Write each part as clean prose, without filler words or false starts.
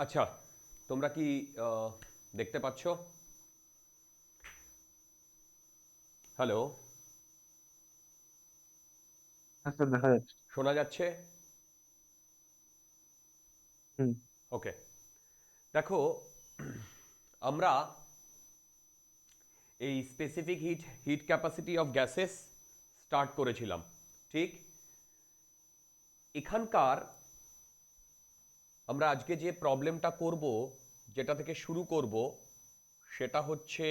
আচ্ছা, তোমরা কি দেখতে পাচ্ছ? হ্যালো, হ্যাঁ স্যার, দেখা যাচ্ছে। শোনা যাচ্ছে? হুম। ওকে। দেখো, আমরা এই specific hit hit capacity of gases start করেছিলাম, ঠিক? এখানকার আমরা আজকে যে প্রবলেমটা করব, যেটা থেকে শুরু করব, সেটা হচ্ছে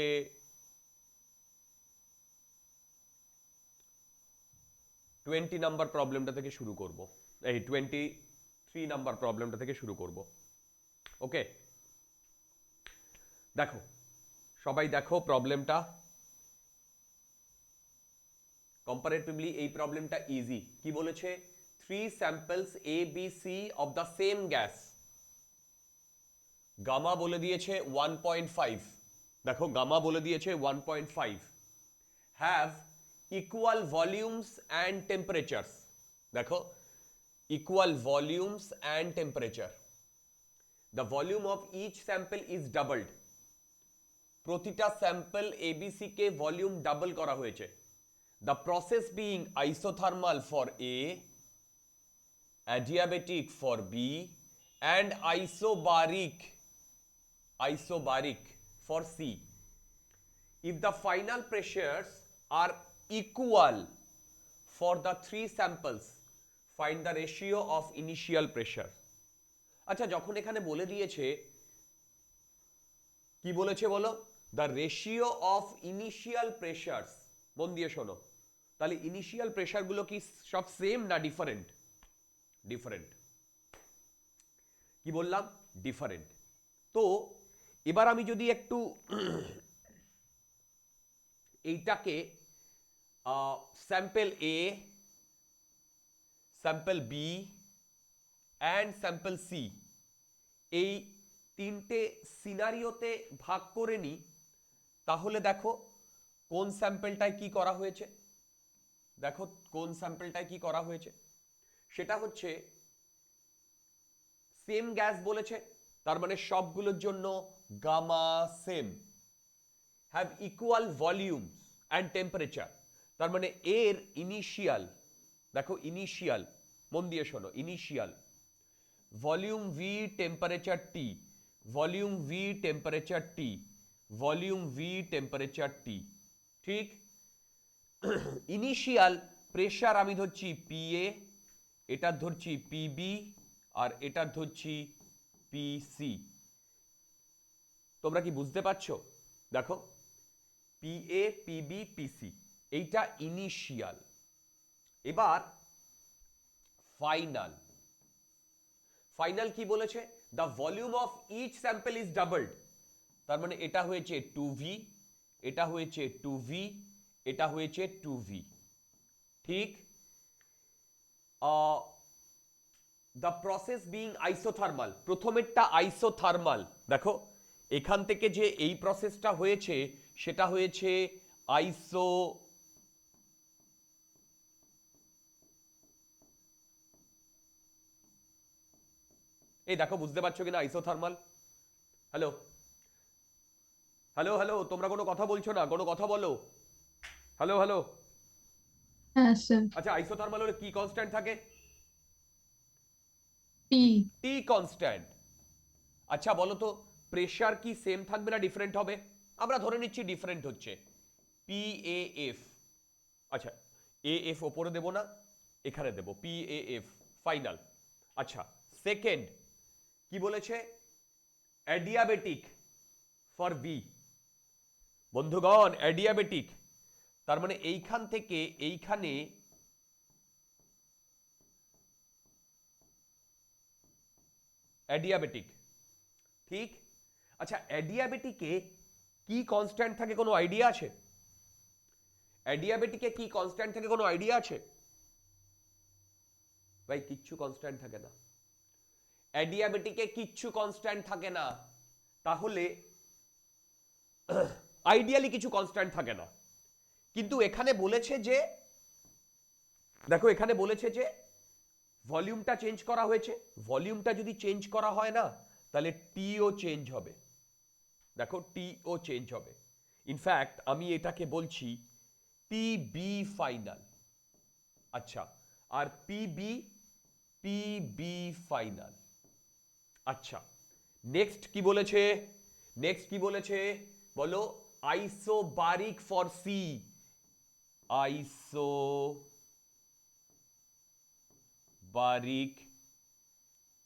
20 নাম্বার প্রবলেমটা থেকে শুরু করব। এই 23 নাম্বার প্রবলেমটা থেকে শুরু করব। ওকে, দেখো, সবাই দেখো প্রবলেমটা। কম্পারেটিভলি এই প্রবলেমটা ইজি। কি বলেছে? Three samples A B C of the same gas, gamma বলে দিয়েছে 1.5। দেখো, গামা বলে দিয়েছে 1.5, have equal volumes and temperatures. দেখো, equal volumes and temperature. The volume of each sample is doubled. প্রতিটা স্যাম্পল এবিসি কে ভলিউম ডাবল করা হয়েছে। The process being isothermal for A, adiabatic for B, and isobaric for C. If the final pressures are equal for the three samples, find the ratio of initial pressure. আচ্ছা, যখন এখানে বলে দিয়েছে, কি বলেছে বলো? The ratio of initial pressures. মন দিয়ে শোনো, তাহলে ইনিশিয়াল প্রেশারগুলো কি সব সেম না ডিফারেন্ট? ডিফারেন্ট। কি বললাম? ডিফারেন্ট। তো এবার আমি যদি একটু এইটাকে sample A, sample B and sample C, এই তিনটে সিনারিওতে ভাগ করে নিই, তাহলে দেখো কোন স্যাম্পলটায় কি করা হয়েছে। দেখো কোন স্যাম্পলটায় কি করা হয়েছে, সেটা হচ্ছে সেম গ্যাস বলেছে, তার মানে সবগুলোর জন্য gamma same, have equal volumes and temperature. তার মানে এর ইনিশিয়াল, দেখো ইনিশিয়াল, মন দিয়ে শোনো, initial volume V temperature T, volume V temperature T, volume V temperature T, ঠিক? ইনিশিয়াল প্রেশার আমি ধরছি পিএ, এটা ধরছি পিবি, আর এটা ধরছি পিসি। তোমরা কি বুঝতে পারছো? দেখো, পিএ পিবি পিসি, এইটা ইনিশিয়াল। এবার ফাইনাল। ফাইনাল কি বলেছে? The volume of each sample is doubled. তার মানে এটা হয়েছে 2v, এটা হয়েছে 2v, এটা হয়েছে 2v, ঠিক? দ্য প্রসেস বিং আইসোথার্মাল, প্রথমেরটা আইসোথার্মাল। দেখো, এখান থেকে যে এই প্রসেসটা হয়েছে সেটা হয়েছে আইসো, এই দেখো বুঝতে পারছো কিনা আইসোথার্মাল? হ্যালো, হ্যালো, হ্যালো, তোমরা কোনো কথা বলছো না, কোনো কথা বলো। Hello, hello. হ্যাঁ স্যার। আচ্ছা, আইসোথার্মাল হলে কি কনস্ট্যান্ট থাকে? পি। টি কনস্ট্যান্ট। আচ্ছা বলো তো, প্রেশার কি সেম থাকবে না ডিফারেন্ট হবে? আমরা ধরে নিচ্ছি ডিফারেন্ট হচ্ছে, পি এ এফ। আচ্ছা, এ এফ ওপরে দেবো না, এখানে দেবো পি এ এফ, ফাইনাল। আচ্ছা, সেকেন্ড কি বলেছে? Adiabatic for B. বন্ধুগণ, অ্যাডিয়াবেটিক, তার মানে এইখান থেকে এইখানে অ্যাডিয়াবেটিক, ঠিক? আচ্ছা, অ্যাডিয়াবেটিকে কি কনস্ট্যান্ট থাকে কোনো আইডিয়া আছে? অ্যাডিয়াবেটিকে কি কনস্ট্যান্ট থাকে কোনো আইডিয়া আছে? ভাই, কিচ্ছু কনস্ট্যান্ট থাকে না। অ্যাডিয়াবেটিকে কিচ্ছু কনস্ট্যান্ট থাকে না। তাহলে আইডিয়ালি কিছু কনস্ট্যান্ট থাকে না। কিন্তু এখানে বলেছে যে, দেখো এখানে বলেছে যে ভলিউমটা চেঞ্জ করা হয়েছে। ভলিউমটা যদি চেঞ্জ করা হয় না, তাহলে টিও চেঞ্জ হবে। দেখো টিও চেঞ্জ হবে। ইনফ্যাক্ট আমি এটাকে বলছি পিবি ফাইনাল। আচ্ছা, আর পিবি ফাইনাল। আচ্ছা, নেক্সট কি বলেছে? নেক্সট কি বলেছে বলো? Isobaric for C. আইসোবারিক,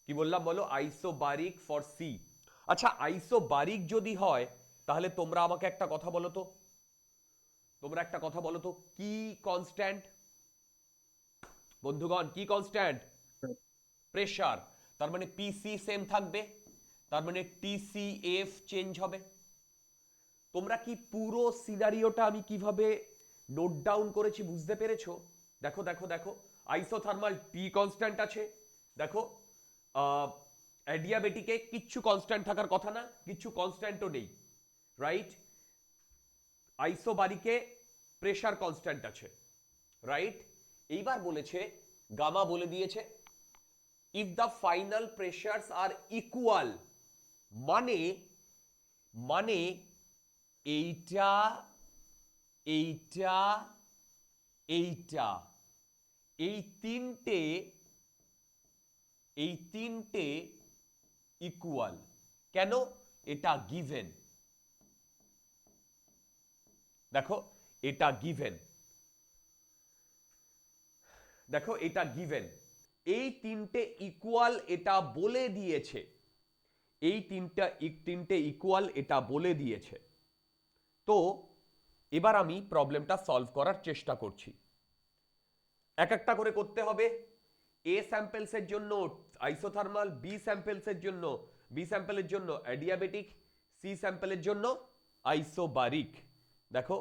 কি বললাম বলো? Isobaric for C. আচ্ছা, আইসোবারিক যদি হয় তাহলে তোমরা আমাকে একটা কথা বলো তো, তোমরা একটা কথা বলো তো, কি কনস্ট্যান্ট বন্ধুগণ? কি কনস্ট্যান্ট? প্রেশার। তার মানে পিসি সেম থাকবে, তার মানে টিসিএফ চেঞ্জ হবে। তোমরা কি পুরো সিনারিওটা আমি কিভাবে নোট ডাউন করেছি বুঝতে পেরেছো? দেখো দেখো দেখো, আইসোথার্মাল টি কনস্ট্যান্ট আছে। দেখো অ্যাডিয়াবেটিকে কিচ্ছু কনস্ট্যান্ট থাকার কথা না, কিচ্ছু কনস্ট্যান্টও নেই, রাইট? আইসোবারিকে প্রেশার কনস্ট্যান্ট আছে, রাইট? এইবার বলেছে, গামা বলে দিয়েছে if the final pressures are equal, মানে মানে এইটা এইটা এইটা এই তিনটে ইকুয়াল। কেন? এটা গিভেন। দেখো এটা গিভেন, দেখো এটা গিভেন। এই তিনটে ইকুয়াল এটা বলে দিয়েছে, এই তিনটে ইকুয়াল এটা বলে দিয়েছে। তো এবার আমি প্রবলেমটা সলভ করার চেষ্টা করছি। এক একটা করে করতে হবে। এ স্যাম্পলসের জন্য আইসোথার্মাল, বি স্যাম্পলসের জন্য অ্যাডিয়াবেটিক, সি স্যাম্পলের জন্য আইসোবারিক। দেখো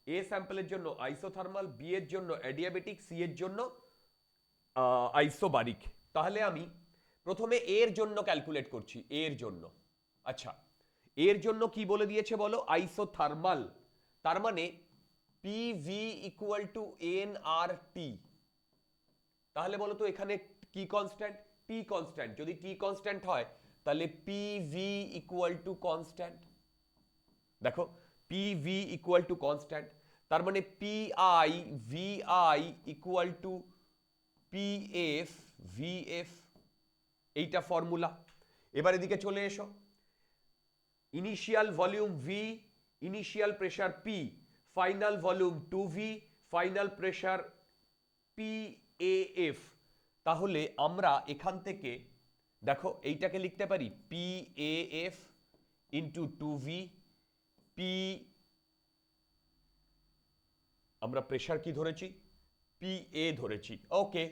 এ স্যাম্পলের জন্য আইসোথার্মাল, বি এর জন্য অ্যাডিয়াবেটিক, সি এর জন্য আইসোবারিক। তাহলে আমি প্রথমে এর জন্য ক্যালকুলেট করছি, এর জন্য। আচ্ছা, এর জন্য কি বলে দিয়েছে বলো? আইসোথার্মাল। তার মানে PV equal to N R টি। তাহলে বলো তো এখানে কি কনস্ট্যান্ট? টি কনস্ট্যান্ট। যদি টি কনস্ট্যান্ট হয় তাহলে পিভি ইকুয়াল টু কনস্ট্যান্ট। দেখো পিভি ইকুয়াল টু কনস্ট্যান্ট, তার মানে PI VI equal to PF VF. এইটা ফর্মুলা। এবার এদিকে চলে এসো। Initial volume V, initial pressure P, final volume 2V, final pressure PAF। তাহলে আমরা এখান থেকে দেখো এইটাকে লিখতে পারি PAF ইন্টু 2V, পি, আমরা প্রেশার কি ধরেছি? PA ধরেছি। ওকে,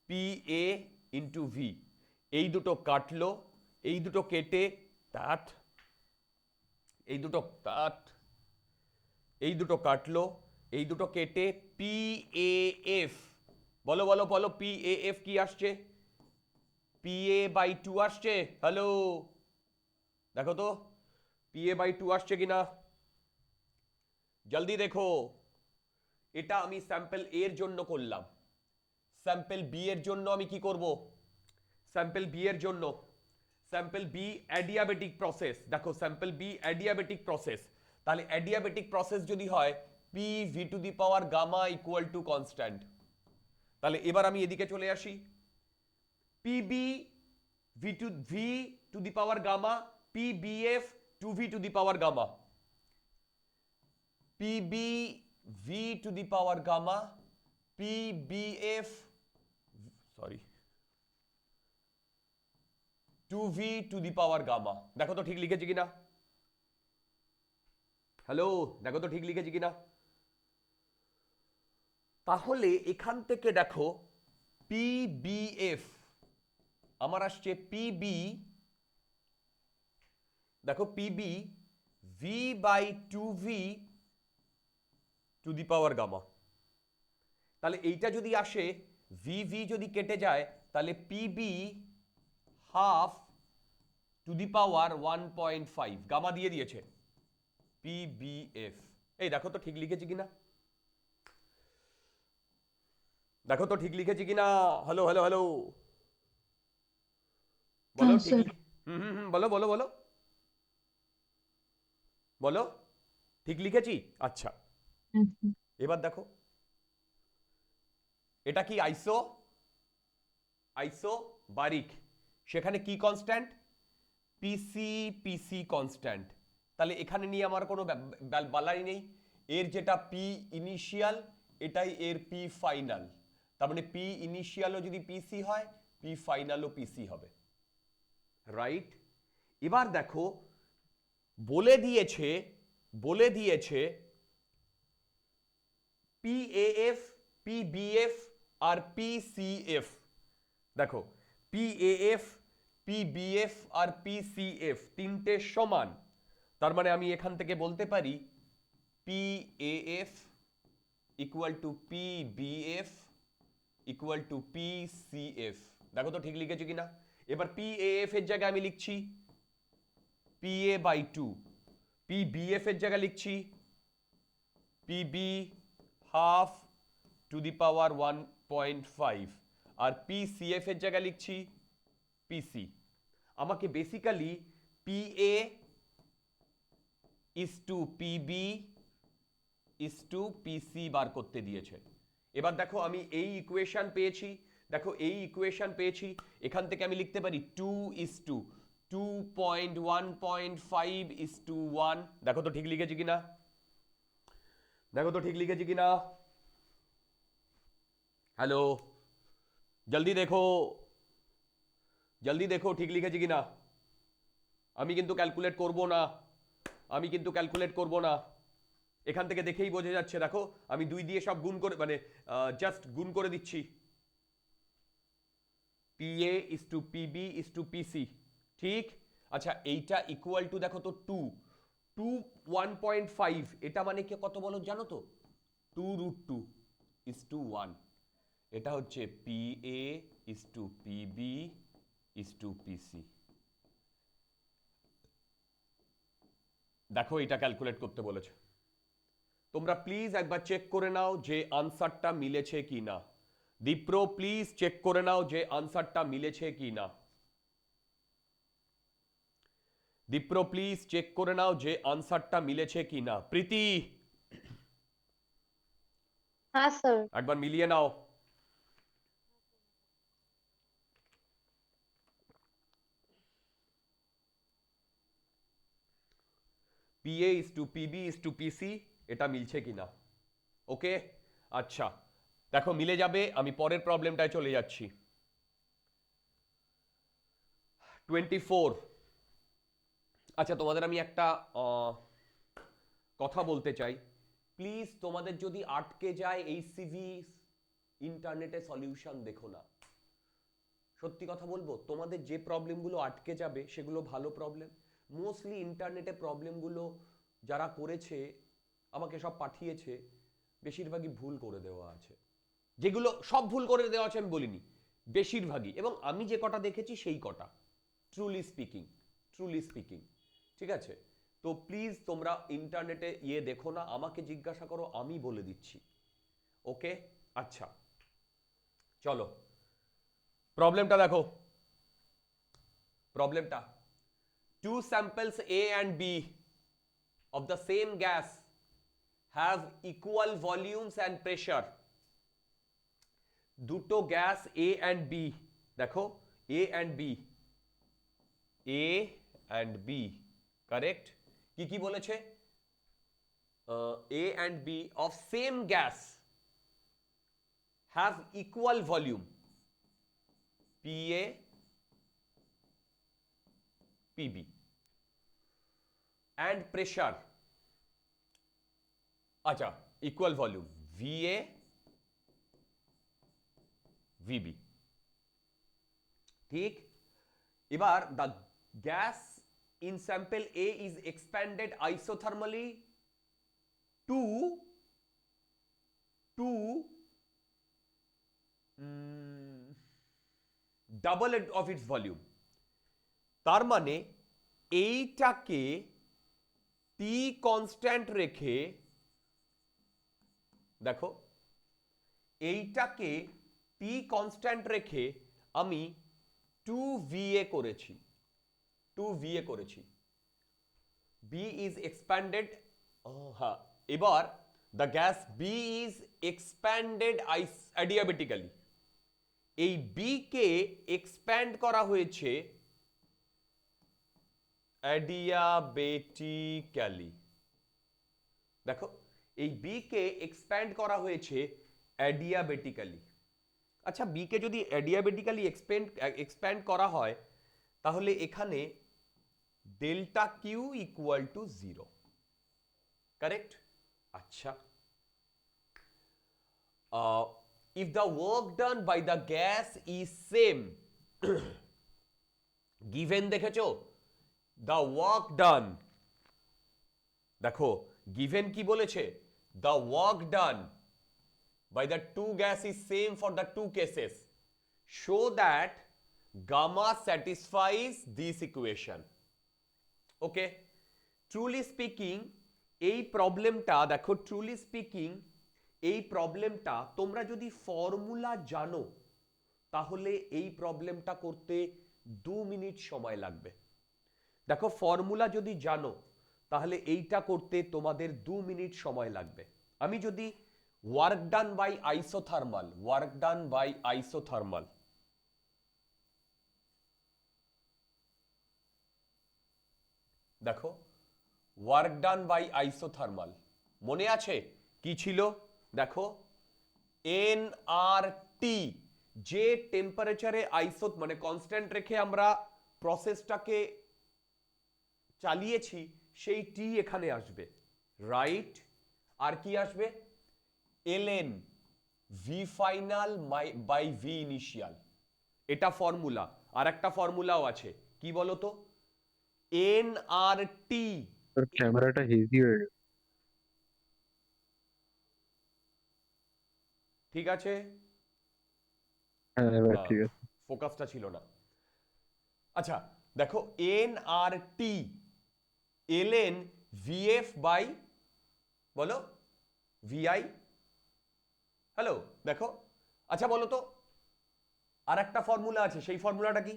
PA ইন্টু ভি। এই দুটো কাটলো, এই দুটো কেটে দ্যাট, এই দুটো দ্যাট, এই দুটো কাটলো, এই দুটো কেটে PAF। বলো বলো বলো, PAF কি আসছে? PA/2 আসছে। হ্যালো, দেখো তো PA/2 আসছে কিনা, জলদি দেখো। এটা আমি স্যাম্পল এ এর জন্য করলাম। স্যাম্পল বি এর জন্য আমি কি করব? স্যাম্পল বি এর জন্য, স্যাম্পল বি অ্যাডিয়াবেটিক প্রসেস। দেখো স্যাম্পল বি অ্যাডিয়াবেটিক প্রসেস। তাহলে অ্যাডিয়াবেটিক প্রসেস যদি হয় P V to the power gamma equal to constant. তাহলে এবার আমি এদিকে চলে আসি। PB V to the power gamma, PBF 2V to the power gamma, PB V to the power gamma, PBF, sorry, 2V to the power gamma. দেখো তো ঠিক লিখেছি কিনা, হ্যালো, দেখো তো ঠিক লিখেছি কিনা। তাহলে এখান থেকে দেখো পিবিএফ আমার আসছে পিবি, দেখো PB V/2V to the power gamma. তাহলে এইটা যদি আসে, ভিভি যদি কেটে যায় তাহলে PB half to the power 1.5 gamma দিয়ে দিয়েছে পিবিএফ। এই দেখো তো ঠিক লিখেছি কিনা, দেখো তো ঠিক লিখেছি কিনা। হ্যালো হ্যালো হ্যালো, বলো হ্যাঁ ঠিক, স্যার। বলো বলো বলো বলো, ঠিক লিখেছি? আচ্ছা, হ্যাঁ স্যার। এবার দেখো, এটা কি আইসো, আইসো বারিক, সেখানে কি কনস্ট্যান্ট? পিসি, পিসি কনস্ট্যান্ট। তাহলে এখানে নিয়ে আমার কোনো বালাই নেই। এর যেটা পি ইনিশিয়াল, এটাই এর পি ফাইনাল। তার মানে পি ইনিশিয়ালও যদি পিসি হয়, পি ফাইনালও পিসি হবে, রাইট? এবার দেখো, বলে দিয়েছে, বলে দিয়েছে পিএএফ, পিবিএফ আর পিসিএফ। দেখো, পিএএফ, পিবিএফ আর পিসিএফ তিনটে সমান। তার মানে আমি এখান থেকে বলতে পারি PAF equal to PBF equal to PCF. দেখো তো ঠিক লিখেছি কিনা। এবার পিএএফ এর জায়গায় আমি লিখছি PA/2, পিবিএফ এর জায়গায় লিখছি PB half to the power 1.5, আর পিসিএফ এর জায়গায় লিখছি পিসি। আমাকে basically PA is to PB is to PC বার করতে দিয়েছে। এবার দেখো, আমি এই ইকুয়েশন পেয়েছি, দেখো এই ইকুয়েশন পেয়েছি, এখান থেকে আমি লিখতে পারি 2:1.5 দেখো তো ঠিক লিখেছি কিনা, দেখো তো ঠিক লিখেছি কিনা। হ্যালো, জলদি দেখো, জলদি দেখো ঠিক লিখেছি কিনা। আমি কিন্তু ক্যালকুলেট করব না, আমি কিন্তু ক্যালকুলেট করব না, এখান থেকে দেখেই বোঝা যাচ্ছে। দেখো, আমি 2 দিয়ে সব গুণ করে, মানে জাস্ট গুণ করে দিচ্ছি। PA is to PB is to পিসি, ঠিক? আচ্ছা, এইটা ইকুয়াল টু দেখো তো 2 1.5, এটা মানে কি কত বলো জানো তো? 2√2 ইস টু 1। এটা হচ্ছে PA is to PB is to পিসি। দেখো, এটা ক্যালকুলেট করতে বলেছে। তোমরা প্লিজ একবার চেক করে নাও যে আনসারটা মিলেছে কি না। দীপ্র, প্লিজ চেক করে নাও যে আনসারটা মিলেছে কি না। দীপ্র, প্লিজ চেক করে নাও যে আনসারটা মিলেছে কি না। প্রীতি, हाँ सर। একবার মিলিয়ে নাও। PA is to PB is to পিসি, এটা মিলছে কিনা। ওকে, আচ্ছা, দেখো মিলে যাবে। আমি পরের প্রবলেমটায় চলে যাচ্ছি। 24। আচ্ছা, তোমাদের আমি একটা কথা বলতে চাই। প্লিজ, তোমাদের যদি আটকে যায় এই সিভি, ইন্টারনেটে সলিউশন দেখো না। সত্যি কথা বলবো, তোমাদের যে প্রবলেমগুলো আটকে যাবে সেগুলো ভালো প্রবলেম। মোস্টলি ইন্টারনেটে প্রবলেমগুলো যারা করেছে, আমাকে সব পাঠিয়েছে, বেশিরভাগই ভুল করে দেওয়া আছে। যেগুলো সব ভুল করে দেওয়া আছে আমি বলিনি, বেশিরভাগই, এবং আমি যে কটা দেখেছি সেই কটা, ট্রুলি স্পিকিং, ট্রুলি স্পিকিং। ঠিক আছে? তো প্লিজ তোমরা ইন্টারনেটে দেখো না, আমাকে জিজ্ঞাসা করো, আমি বলে দিচ্ছি। ওকে, আচ্ছা, চলো প্রবলেমটা দেখো। প্রবলেমটা, 2 samples A and B of the same gas have equal volumes and pressure. দুটো গ্যাস A and B, দেখো A and B, A and B, correct? কি কি বলেছে? A and B of same gas have equal volume, PA PB, and pressure, আচ্ছা, equal volume VA VB, ঠিক? এবার the gas in sample A is expanded isothermally to double of its volume। তার মানে এইটাকে টি constant রেখে, দেখো এইটাকে টি constant রেখে আমি 2VA করেছি। 2VA করেছি। B is expanded, হ্যাঁ, এবার the gas B is expanded adiabatically। এই B কে এক্সপ্যান্ড করা হয়েছে অ্যাডিয়াবেটিক্যালি। দেখো, এই বি কে এক্সপ্যান্ড করা হয়েছে অ্যাডিয়াবেটিক্যালি। আচ্ছা, বি কে যদি অ্যাডিয়াবেটিক্যালি এক্সপ্যান্ড করা হয় তাহলে এখানে delta Q equal to 0, correct? আচ্ছা, if the work done by the gas is same, given দেখেছো, the work done, দেখো given কি বলেছে, the work done by the two gas is same for the two cases, show that gamma satisfies this equation. Okay, truly speaking এই প্রবলেমটা দেখো, truly speaking এই প্রবলেমটা তোমরা যদি ফর্মুলা জানো তাহলে এই প্রবলেমটা করতে 2 মিনিট সময় লাগবে। দেখো, ফর্মুলা যদি জানো তাহলে এইটা করতে তোমাদের 2 মিনিট সময় লাগবে। আমি যদি ওয়ার্ক ডান বাই আইসোথার্মাল, দেখো, ওয়ার্ক ডান বাই আইসোথার্মাল মনে আছে কি ছিল? দেখো, এনআরটি, যে টেম্পারেচারে মানে কনস্ট্যান্ট রেখে আমরা প্রসেসটাকে চালিয়েছি সেই টি এখানে আসবে, রাইট? আর কি আসবে? LN V final by V initial. এটা ফর্মুলা। আর একটা ফর্মুলাও আছে, কি বলতো? এনআরটি। তোর ক্যামেরাটা হেভি হয়ে গেছে। ঠিক আছে, হ্যাঁ, এবার ঠিক আছে। ফোকাসটা ছিল না। আচ্ছা, দেখো, এনআরটি এলএন ভিএফ বাই, বলো, ভিআই। হ্যালো, দেখো, আচ্ছা বলো তো, আর একটা ফর্মুলা আছে, সেই ফর্মুলাটা কি?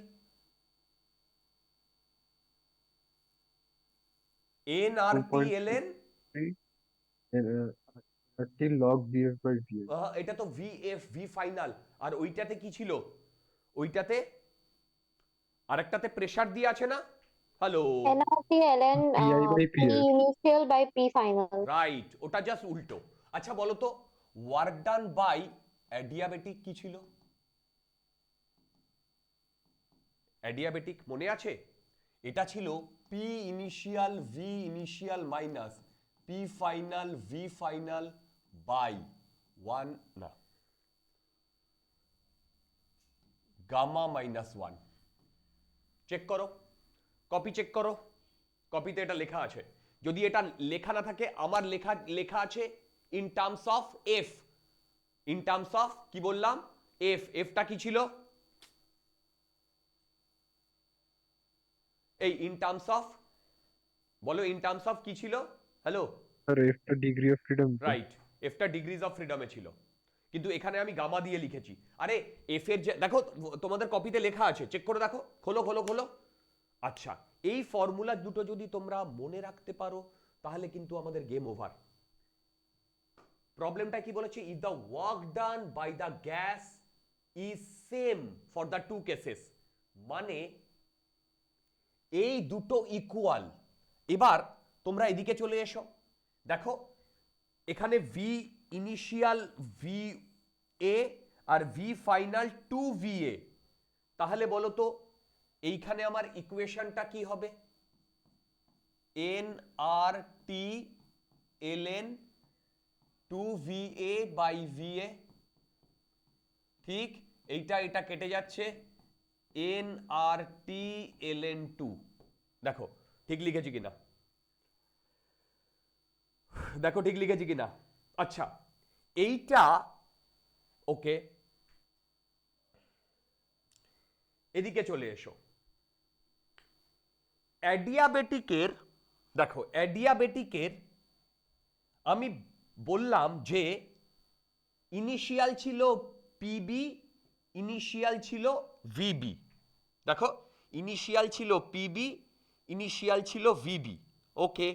NRT LN, 30 log VF by VF। এটা তো ভিএফ, ভি ফাইনাল। আর ওইটাতে কি ছিল? ওইটাতে আরেকটাতে প্রেসার দিয়ে আছে না? Hello, NRT ln PI by P PF। initial by P final। Right, ওটা জাস্ট উল্টো। আচ্ছা বলো তো, ওয়ার্ক ডান বাই অ্যাডিয়াবেটিক কি ছিল? অ্যাডিয়াবেটিক মনে আছে? এটা ছিল P initial V initial minus P final V final by 1, না, গামা মাইনাস 1। চেক করো, কপি চেক করো, কপিতে এটা লেখা আছে। যদি এটা লেখা না থাকে, আমার লেখা আছে in terms of F. In terms of কি বললাম? এফ। এফটা কি ছিল? এই ইন টার্মস অফ, বলো, ইন টার্মস অফ কি ছিল? হ্যালো, আর এফটা ডিগ্রি অফ ফ্রিডম। রাইট, এফটা ডিগ্রিজ অফ ফ্রিডমে ছিল, কিন্তু এখানে আমি গামা দিয়ে লিখেছি। আরে এফ এর যে, দেখো তোমাদের কপিতে লেখা আছে, চেক করে দেখো, খোলো খোলো খোলো। আচ্ছা, এই ফর্মুলা দুটো যদি তোমরা মনে রাখতে পারো তাহলে কিন্তু আমাদের গেম ওভার। প্রবলেমটা কি বলেছে? If the work done by the gas is same for the two cases, মানে এই দুটো ইকুয়াল। এবার তোমরা এদিকে চলে এসো, দেখো এখানে ভি ইনিশিয়াল ভি এ আর ভি ফাইনাল 2VA। তাহলে বলো তো এইখানে আমার ইকুয়েশনটা কি হবে? N R T LN 2VA by VA। ঠিক, এটা কেটে যাচ্ছে, এন আর টি এলএন 2। দেখো ঠিক লিখেছি কিনা, দেখো ঠিক লিখেছি কিনা। আচ্ছা, এইটা ওকে, এদিকে চলে এসো। অ্যাডিয়াবেটিকের, দেখো অ্যাডিয়াবেটিকের আমি বললাম যে ইনিশিয়াল ছিল পিবি, ইনিশিয়াল ছিল ভিবি। দেখো, ইনিশিয়াল ছিল পিবি, ইনিশিয়াল ছিল ভিবি, ওকে।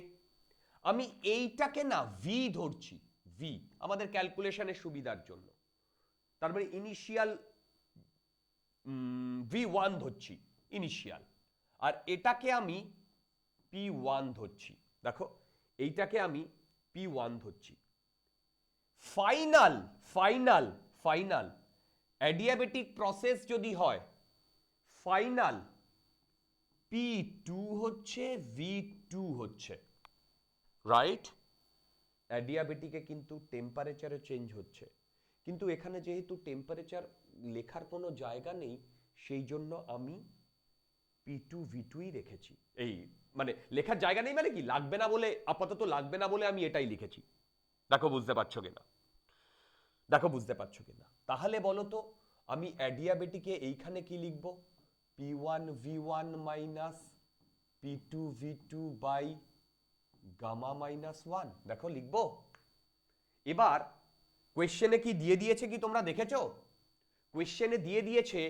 আমি এইটাকে না ভি ধরছি, ভি, আমাদের ক্যালকুলেশনের সুবিধার জন্য। তার মানে ইনিশিয়াল V1 ধরছি, ইনিশিয়াল। আর এটাকে আমি P1 ধরছি, দেখো এইটাকে আমি P1 ধরছি। Final final final adiabatic process যদি হয়, ফাইনাল P2 হচ্ছে, V2 হচ্ছে, রাইট। অ্যাডিয়াবেটিকে কিন্তু টেম্পারেচারে চেঞ্জ হচ্ছে, কিন্তু এখানে যেহেতু টেম্পারেচার লেখার কোনো জায়গা নেই, সেই জন্য আমি P2 V2ই রেখেছি। এই মানে লেখার জায়গা নেই মানে কি, লাগবে না বলে, আপাতত লাগবে না বলে আমি এটাই লিখেছি। দেখো বুঝতে পারছো কিনা, দেখো বুঝতে পারছো কিনা। তাহলে বলো তো আমি অ্যাডিয়াবেটিকে এইখানে কি লিখবো? P1 V1 minus P2 V2 by gamma minus 1, দেখো লিখবো। এবার কোয়েশ্চেনে কি দিয়ে দিয়েছে, কি তোমরা দেখেছো? কোয়েশ্চেনে দিয়ে দিয়েছে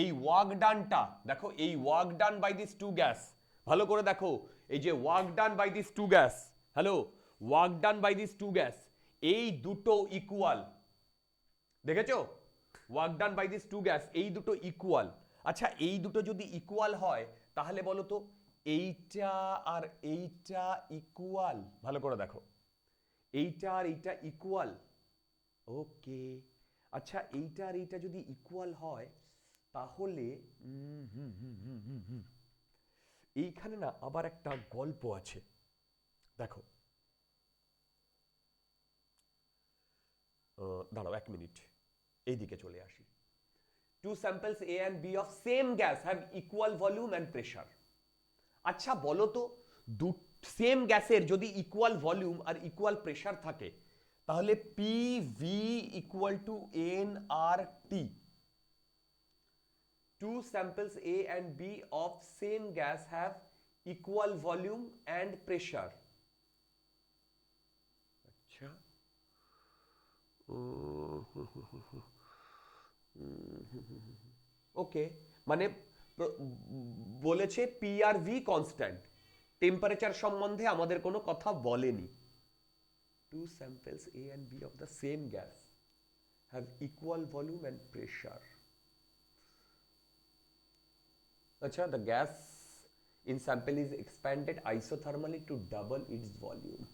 এই ওয়ার্ক ডানটা, দেখো এই work done by this two gas, ভালো করে দেখো, এই যে work done by this two gas, hello, work done by this two gas, এই দুটো ইকুয়াল, দেখেছো? Work done by this two gas, এই দুটো ইকুয়াল। আচ্ছা এই দুটো যদি ইকুয়াল হয়, তাহলে বলো তো এইটা আর এইটা ইকুয়াল, ভালো করে দেখো, এইটা আর এইটা ইকুয়াল, ওকে। আচ্ছা এইটা আর এইটা যদি ইকুয়াল হয়, তাহলে এইখানে না আবার একটা গল্প আছে, দেখো দাঁড়াও 1 মিনিট, এইদিকে চলে আসি। Two samples A and B of same gas have equal volume and pressure. আচ্ছা বলো তো সেম গ্যাসের যদি ইকুয়াল ভলিউম আর ইকুয়াল প্রেসার থাকে, তাহলে PV equal to nRT। Two samples A and B of same gas have equal volume and pressure. আচ্ছা okay, মানে বলেছে পি আর ভি কনস্ট্যান্ট, টেম্পারেচার সম্বন্ধে আমাদের কোনো কথা বলেনি। Two samples A and B of the same gas have equal volume and pressure. আচ্ছা, the gas in sample is expanded isothermally to double its volume.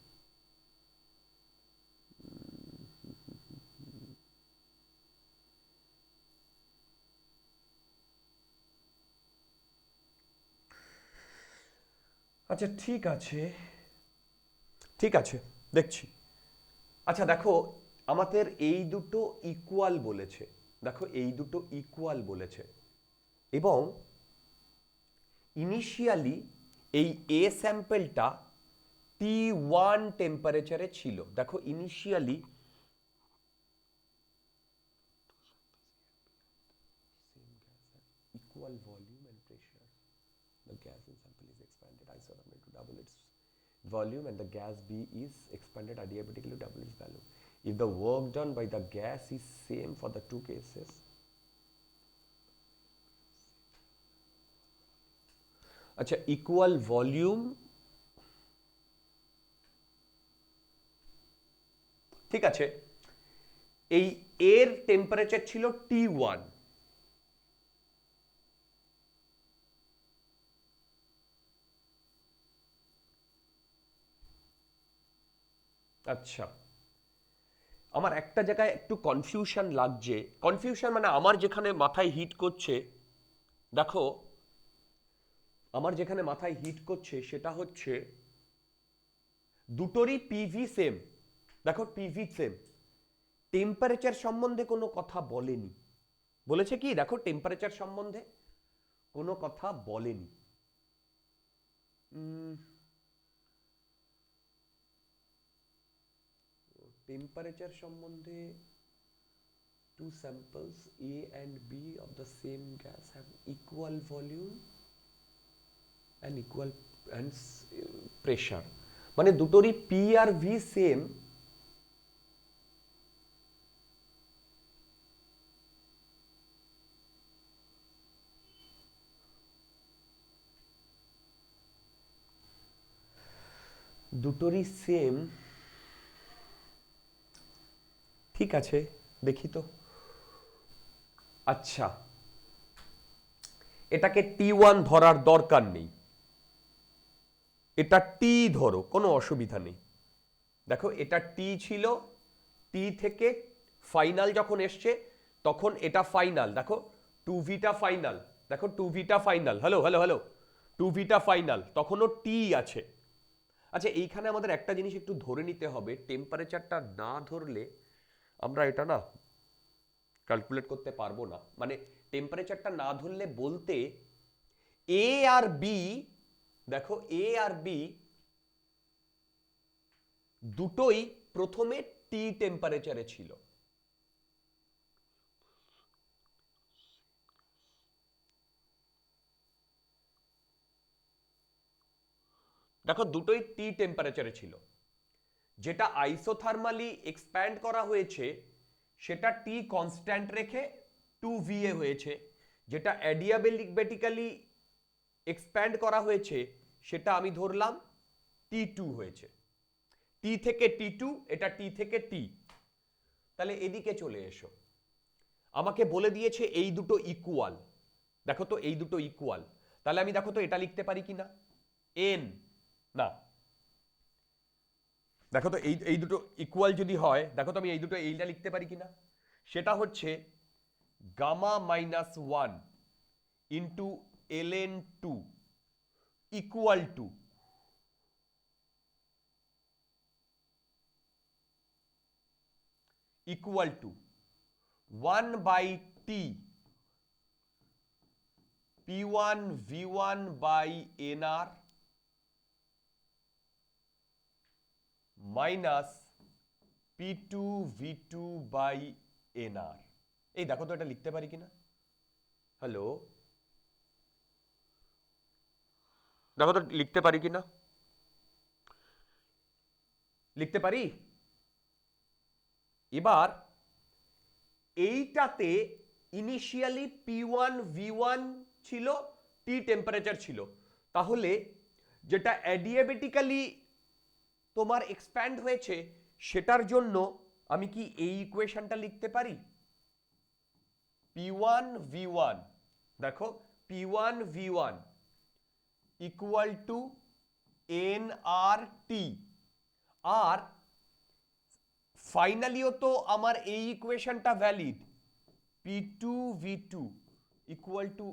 আচ্ছা ঠিক আছে, ঠিক আছে দেখছি। আচ্ছা দেখো আমাদের এই দুটো ইকুয়াল বলেছে, দেখো এই দুটো ইকুয়াল বলেছে, এবং ইনিশিয়ালি এই এ স্যাম্পলটা T1 টেম্পারেচারে ছিল, দেখো initially equal volume and pressure. The gas in sample is expanded isothermally to double its volume, and the gas B is expanded adiabatically to double its value. If the work done by the gas is same for the two cases, আচ্ছা equal volume, ঠিক আছে, এই এর temperature ছিল T1, আচ্ছা আমার একটা জায়গায় একটু কনফিউশন লাগছে, কনফিউশন মানে আমার যেখানে মাথায় হিট করছে, দেখো আমার যেখানে মাথায় হিট করছে সেটা হচ্ছে দুটোরই পিভি সেম, দেখো পিভি সেম, টেম্পারেচার সম্বন্ধে কোনো কথা বলেনি, বলেছে কি দেখো টেম্পারেচার সম্বন্ধে কোনো কথা বলেনি। টেম্পারেচার সম্বন্ধে two samples A and B of the same gas have equal volume and equal and pressure, মানে দুটোরই পি আর ভি সেম, দুটোরই সেম, ঠিক আছে দেখি তো। আচ্ছা, এটাকে T1 ধরার দরকার নেই, এটা T ধরো, কোনো অসুবিধা নেই। দেখো এটা T ছিল, T থেকে ফাইনাল যখন এসছে তখন এটা ফাইনাল, দেখো 2v ফাইনাল, দেখো 2v final, hello hello hello, 2v final, তখনও T আছে। আচ্ছা, এইখানে আমাদের একটা জিনিস একটু ধরে নিতে হবে, টেম্পারেচারটা না ধরলে আমরা এটা না ক্যালকুলেট করতে পারবো না। মানে টেম্পারেচারটা না ধরলে বলতে এ আর বি, দেখো এ আর বি দুটোই প্রথমে টি টেম্পারেচারে ছিল। দেখো দুটোই টি টেম্পারেচারে ছিল, যেটা আইসোথার্মালি এক্সপ্যান্ড করা হয়েছে সেটা টি কনস্ট্যান্ট রেখে 2va হয়েছে, যেটা অ্যাডিয়াবেটিক্যালি এক্সপ্যান্ড করা হয়েছে সেটা আমি ধরলাম T2 হয়েছে। টি থেকে T2, এটা টি থেকে টি। তাহলে এদিকে চলে এসো, আমাকে বলে দিয়েছে এই দুটো ইকুয়াল, দেখো তো এই দুটো ইকুয়াল, তাহলে আমি দেখো তো এটা লিখতে পারি কিনা, এন না, দেখো তো এই দুটো ইকুয়াল যদি হয়, দেখো তো আমি এই দুটো এইটা লিখতে পারি কিনা, সেটা হচ্ছে gamma minus 1 into ln2 equal to equal to 1 by T P1 V1 by NR minus P2 V2 by NR। এই দেখো তো এটা লিখতে পারি কিনা, হ্যালো, দেখো তো লিখতে পারি কিনা, লিখতে পারি। এবার এইটাতে ইনিশিয়ালি P1 V1 ছিল, টি টেম্পারেচার ছিল, তাহলে যেটা অ্যাডিয়াবেটিক্যালি তোমার এক্সপ্যান্ড হয়েছে সেটার জন্য আমি কি এই ইকুয়েশনটা লিখতে পারি, P1 V1, দেখো P1 V1 equal to NRT, আর ফাইনালিও তো আমার এই ইকুয়েশনটা valid, P2 V2 equal to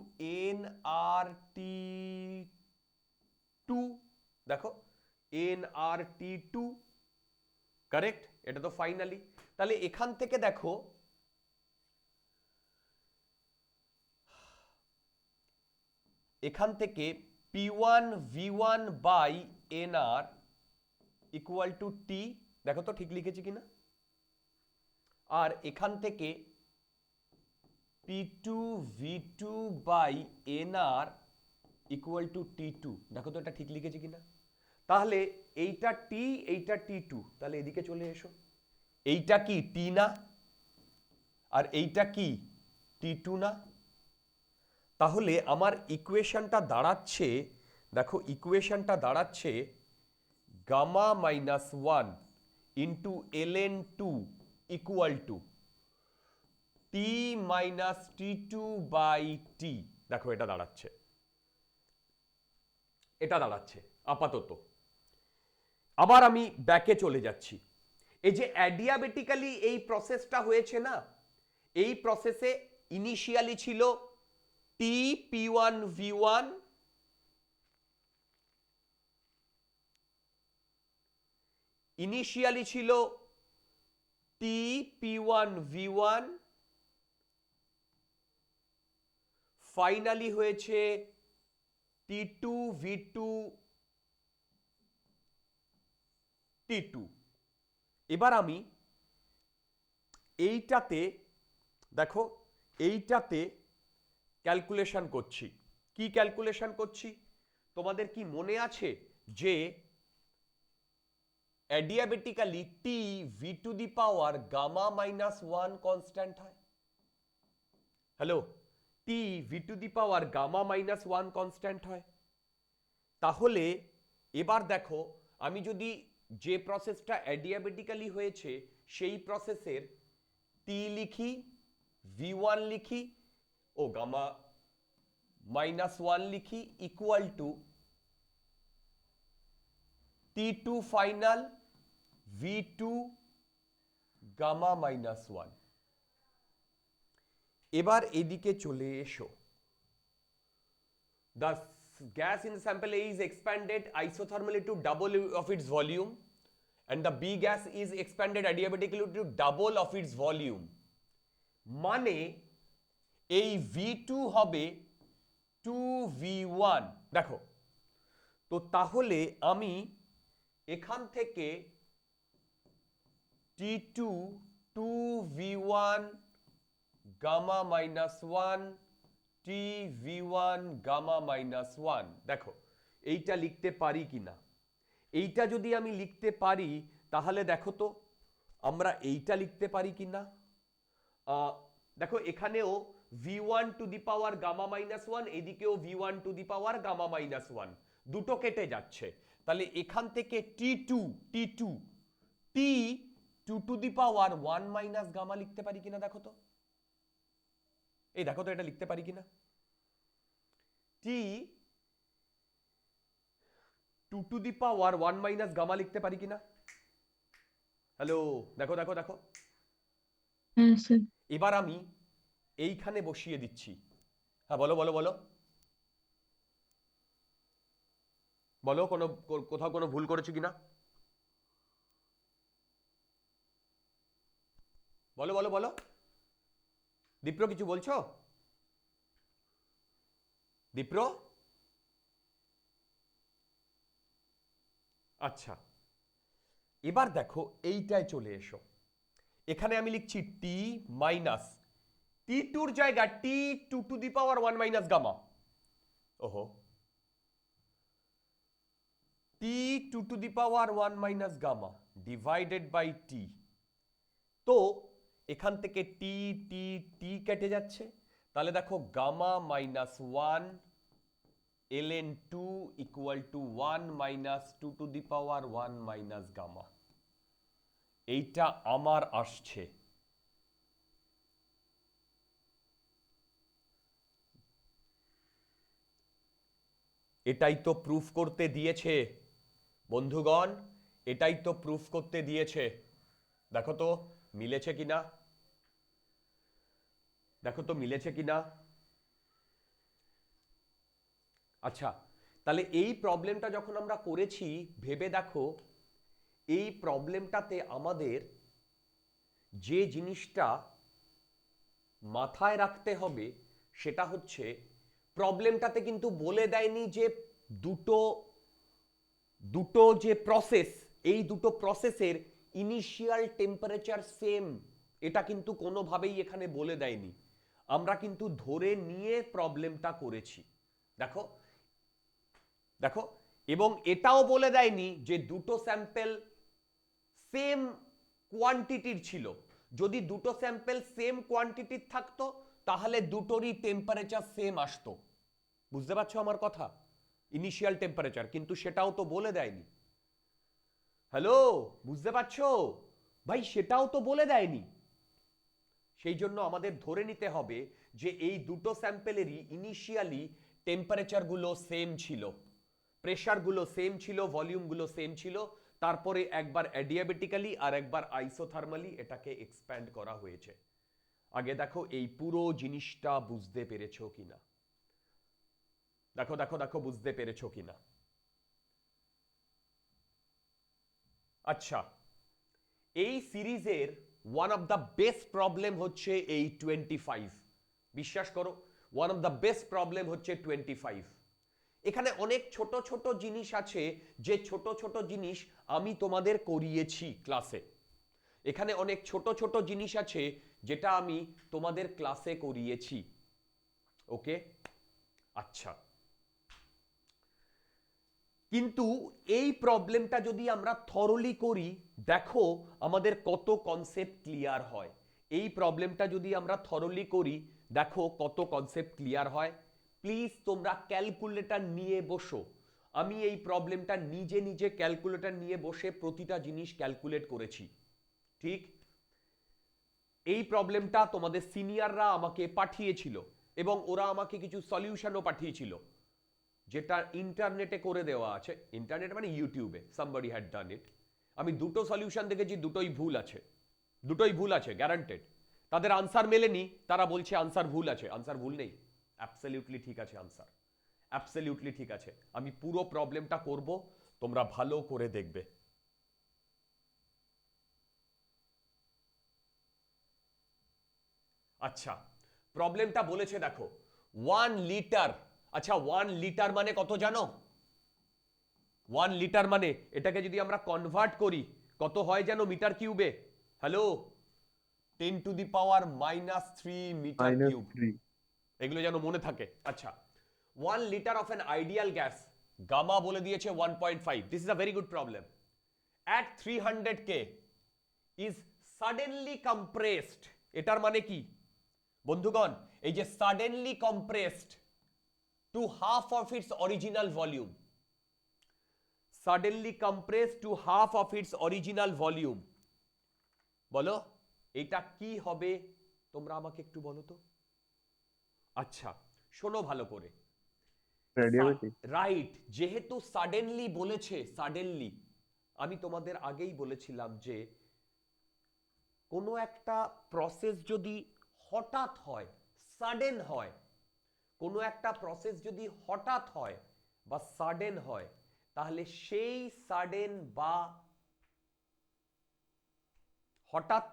NRT2, দেখো NRT2, কারেক্ট, এটা তো ফাইনালি। তাহলে এখান থেকে দেখো এখান থেকে P1 V1 by NR equal to T, দেখো তো ঠিক লিখেছি কিনা, আর এখান থেকে P2 V2 by NR equal two T2, দেখো তো এটা ঠিক লিখেছি কিনা। তাহলে এইটা টি, এইটা T2, তাহলে এদিকে চলে এসো, এইটা কি টি না, আর এইটা কি T2 না, তাহলে আমার ইকুয়েশনটা দাঁড়াচ্ছে, দেখো ইকুয়েশনটা দাঁড়াচ্ছে gamma minus 1 into ln2 equal to T minus T2 by T, দেখো এটা দাঁড়াচ্ছে, এটা দাঁড়াচ্ছে আপাতত। আবার আমি ব্যাকে চলে যাচ্ছি, এই যে অ্যাডিয়াবেটিক্যালি এই প্রসেসটা হয়েছে না, এই প্রসেসে ইনিশিয়ালি ছিল টি P1 V1 ইনিশিয়ালি ছিল টি P1 V1, ফাইনালি হয়েছে T2 V2 T2। এবার আমি এইটাতে, দেখো এইটাতে ক্যালকুলেশন করছি, কি ক্যালকুলেশন করছি, তোমাদের কি মনে আছে যে adiabatically T V to the power gamma minus 1 constant হয়, hello, T V to the power gamma minus 1 constant হয়। তাহলে এবার দেখো আমি যদি যে প্রসেসটা অ্যাডিয়াবেটিক্যালি হয়েছে সেই প্রসেসের টি লিখি, V1 লিখি ও গামা -1 লিখি equal to T2 final V2 gamma -1। এবার এদিকে চলে এসো। The gas in sample A is expanded isothermally to double of its volume and the B gas is expanded adiabatically to double of its volume। মানে এই V2 হবে 2V1। দেখো তো তাহলে আমি এখান থেকে T2 2V1 gamma -1 TV1 gamma -1, দেখো এইটা লিখতে পারি কিনা। এইটা যদি আমি লিখতে পারি তাহলে দেখো তো আমরা এইটা লিখতে পারি কিনা। দেখো এখানেও V1 to the power gamma -1, এদিকেও V1 to the power gamma -1, দুটো কেটে যাচ্ছে। তাহলে এখান থেকে T2 to the power 1 - gamma লিখতে পারি কিনা দেখো তো। এই দেখো তো এটা লিখতে পারি কিনা। T2 to the power 1 - gamma লিখতে পারি কিনা। হ্যালো, দেখো দেখো দেখো। হ্যাঁ স্যার। এবার আমি এইখানে বসিয়ে দিচ্ছি। হ্যাঁ বলো বলো বলো বলো, কোথাও কোনো ভুল করেছি কিনা বলো বলো বলো। দীপ্র কিছু বলছো? দীপ্র? আচ্ছা, এবার দেখো এইটায় চলে এসো। এখানে আমি লিখছি টি মাইনাস T2 জায়গা T2 to the power 1 - gamma. ওহো, T2 to the power 1 - gamma divided by T. তো এখান থেকে টি টি টি কেটে যাচ্ছে। তাহলে দেখো gamma -1 ln 2 equal to 1 - 2 to the power 1 - gamma. এইটা আমার আসছে। এটাই তো প্রুফ করতে দিয়েছে বন্ধুগণ, এটাই তো প্রুফ করতে দিয়েছে। দেখো তো মিলেছে কিনা, দেখো তো মিলেছে কিনা। আচ্ছা, তাহলে এই প্রবলেমটা যখন আমরা করেছি ভেবে দেখো, এই প্রবলেমটাতে আমাদের যে জিনিসটা মাথায় রাখতে হবে সেটা হচ্ছে প্রবলেমটাতে কিন্তু বলে দেয়নি যে দুটো দুটো যে প্রসেস, এই দুটো প্রসেসের ইনিশিয়াল টেম্পারেচার সেম, এটা কিন্তু কোনোভাবেই এখানে বলে দেয়নি। আমরা কিন্তু ধরে নিয়ে প্রবলেমটা করেছি। দেখো দেখো, এবং এটাও বলে দেয়নি যে দুটো স্যাম্পেল সেম কোয়ান্টিটির ছিল। যদি দুটো স্যাম্পেল সেম কোয়ান্টিটির থাকতো তাহলে দুটোরই টেম্পারেচার সেম আসতো। বুঝতে পারছো আমার কথা? ইনিশিয়াল টেম্পারেচার, কিন্তু সেটাও তো বলে দেয়নি। হ্যালো, বুঝতে পারছো ভাই? সেটাও তো বলে দেয়নি। সেই জন্য আমাদের ধরে নিতে হবে যে এই দুটো স্যাম্পেলেরই ইনিশিয়ালি টেম্পারেচারগুলো সেম ছিল, প্রেশারগুলো সেম ছিল, ভলিউমগুলো সেম ছিল। তারপরে একবার অ্যাডিয়াবেটিক্যালি আর একবার আইসোথার্মালি এটাকে এক্সপ্যান্ড করা হয়েছে। আগে দেখো এই পুরো জিনিসটা বুঝতে পেরেছো কিনা। দেখো দেখো দেখো, বুঝতে পেরেছো কিনা। আচ্ছা, এই সিরিজের one of the best problem হচ্ছে এই 25। বিশ্বাস করো, one of the best problem হচ্ছে 25। এখানে অনেক ছোট ছোট জিনিস আছে, যে ছোট ছোট জিনিস আমি তোমাদের করিয়েছি ক্লাসে। এখানে অনেক ছোট ছোট জিনিস আছে যেটা আমি তোমাদের ক্লাসে করিয়েছি। ওকে, আচ্ছা, কিন্তু এই প্রবলেমটা যদি আমরা থরলি করি, দেখো আমাদের কত কনসেপ্ট ক্লিয়ার হয়। এই প্রবলেমটা যদি আমরা থরলি করি, দেখো কত কনসেপ্ট ক্লিয়ার হয়। প্লিজ তোমরা ক্যালকুলেটর নিয়ে বসো। আমি এই প্রবলেমটা নিজে নিজে ক্যালকুলেটর নিয়ে বসে প্রতিটা জিনিস ক্যালকুলেট করেছি, ঠিক? এই প্রবলেমটা তোমাদের সিনিয়ররা আমাকে পাঠিয়েছিল এবং ওরা আমাকে কিছু সলিউশনও পাঠিয়েছিল, যেটা ইন্টারনেটে করে দেওয়া আছে। ইন্টারনেট মানে ইউটিউবে, somebody had done it। আমি দুটো সলিউশন দেখেছি, দুটোই ভুল আছে, দুটোই ভুল আছে, গ্যারান্টেড। তাদের আনসার মেলেনি, তারা বলছে আনসার ভুল আছে। আনসার ভুল নেই, অ্যাবসলিউটলি ঠিক আছে আনসার, অ্যাবসলিউটলি ঠিক আছে। আমি পুরো প্রবলেমটা করব, তোমরা ভালো করে দেখবে। আচ্ছা, প্রবলেমটা বলেছে দেখো 1 লিটার। আচ্ছা 1 লিটার মানে কত জানো? 1 লিটার মানে এটাকে যদি আমরা কনভার্ট করি কত হয় জানো মিটার কিউবে? Hello, 10 to the power -3 metre cube. -3। এগুলো যেন মনে থাকে। আচ্ছা, 1 litre of an ideal gas, gamma বলে দিয়েছে 1.5। This is a very good problem. At 300 K is suddenly compressed. এটার মানে কি বন্ধুগণ? এই যে suddenly compressed to half of its original volume, suddenly compressed to half of its original volume, বলো এটা কি হবে? তোমরা আমাকে একটু বলো তো। আচ্ছা শোনো ভালো করে। রেডিওমেটিক। রাইট, যেহেতু সাডেনলি বলেছে, সাডেনলি, আমি তোমাদের আগেই বলেছিলাম যে কোনো একটা প্রসেস যদি হঠাৎ হয়, সাডেন হয়, কোনো একটা প্রসেস যদি হঠাৎ হয় বা সাডেন হয়, তাহলে সেই সাডেন বা হঠাৎ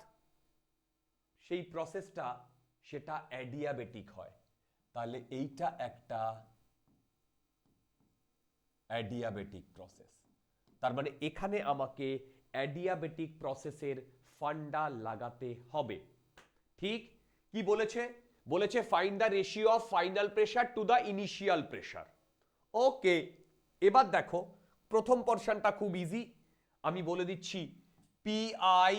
সেই প্রসেসটা সেটা অ্যাডিয়াবেটিক হয়। তাহলে এইটা একটা অ্যাডিয়াবেটিক প্রসেস। তার মানে এখানে আমাকে অ্যাডিয়াবেটিক প্রসেসের ফান্ডা লাগাতে হবে, ঠিক? কি বলেছে? বলেছে find the ratio of final pressure to the initial pressure. Okay, এবার দেখো প্রথম পোরশনটা খুব ইজি, আমি বলে দিচ্ছি PI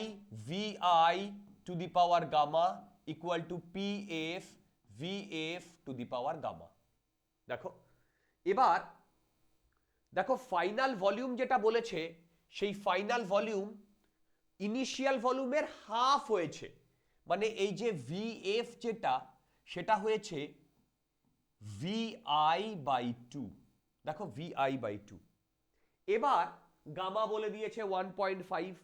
VI to the power gamma equal to PF VF to the power gamma. দেখো এবার দেখো ফাইনাল ভলিউম যেটা বলেছে, সেই ফাইনাল ভলিউম ইনিশিয়াল ভলিউমের হাফ হয়েছে। মানে এই যে ভিএফ যেটা, সেটা হয়েছে VI/2। দেখো VI/2। এবার গামা বলে দিয়েছে 1.5,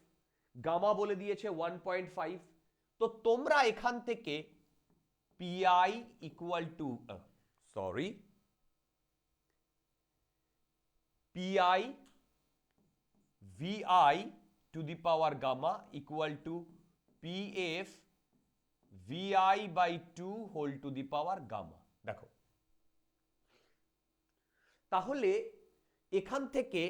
গামা বলে দিয়েছে 1.5। তো তোমরা এখান থেকে PI equal to PI VI to the power gamma equal to PF VI/2 whole to the power gamma. দেখো তাহলে এখান থেকে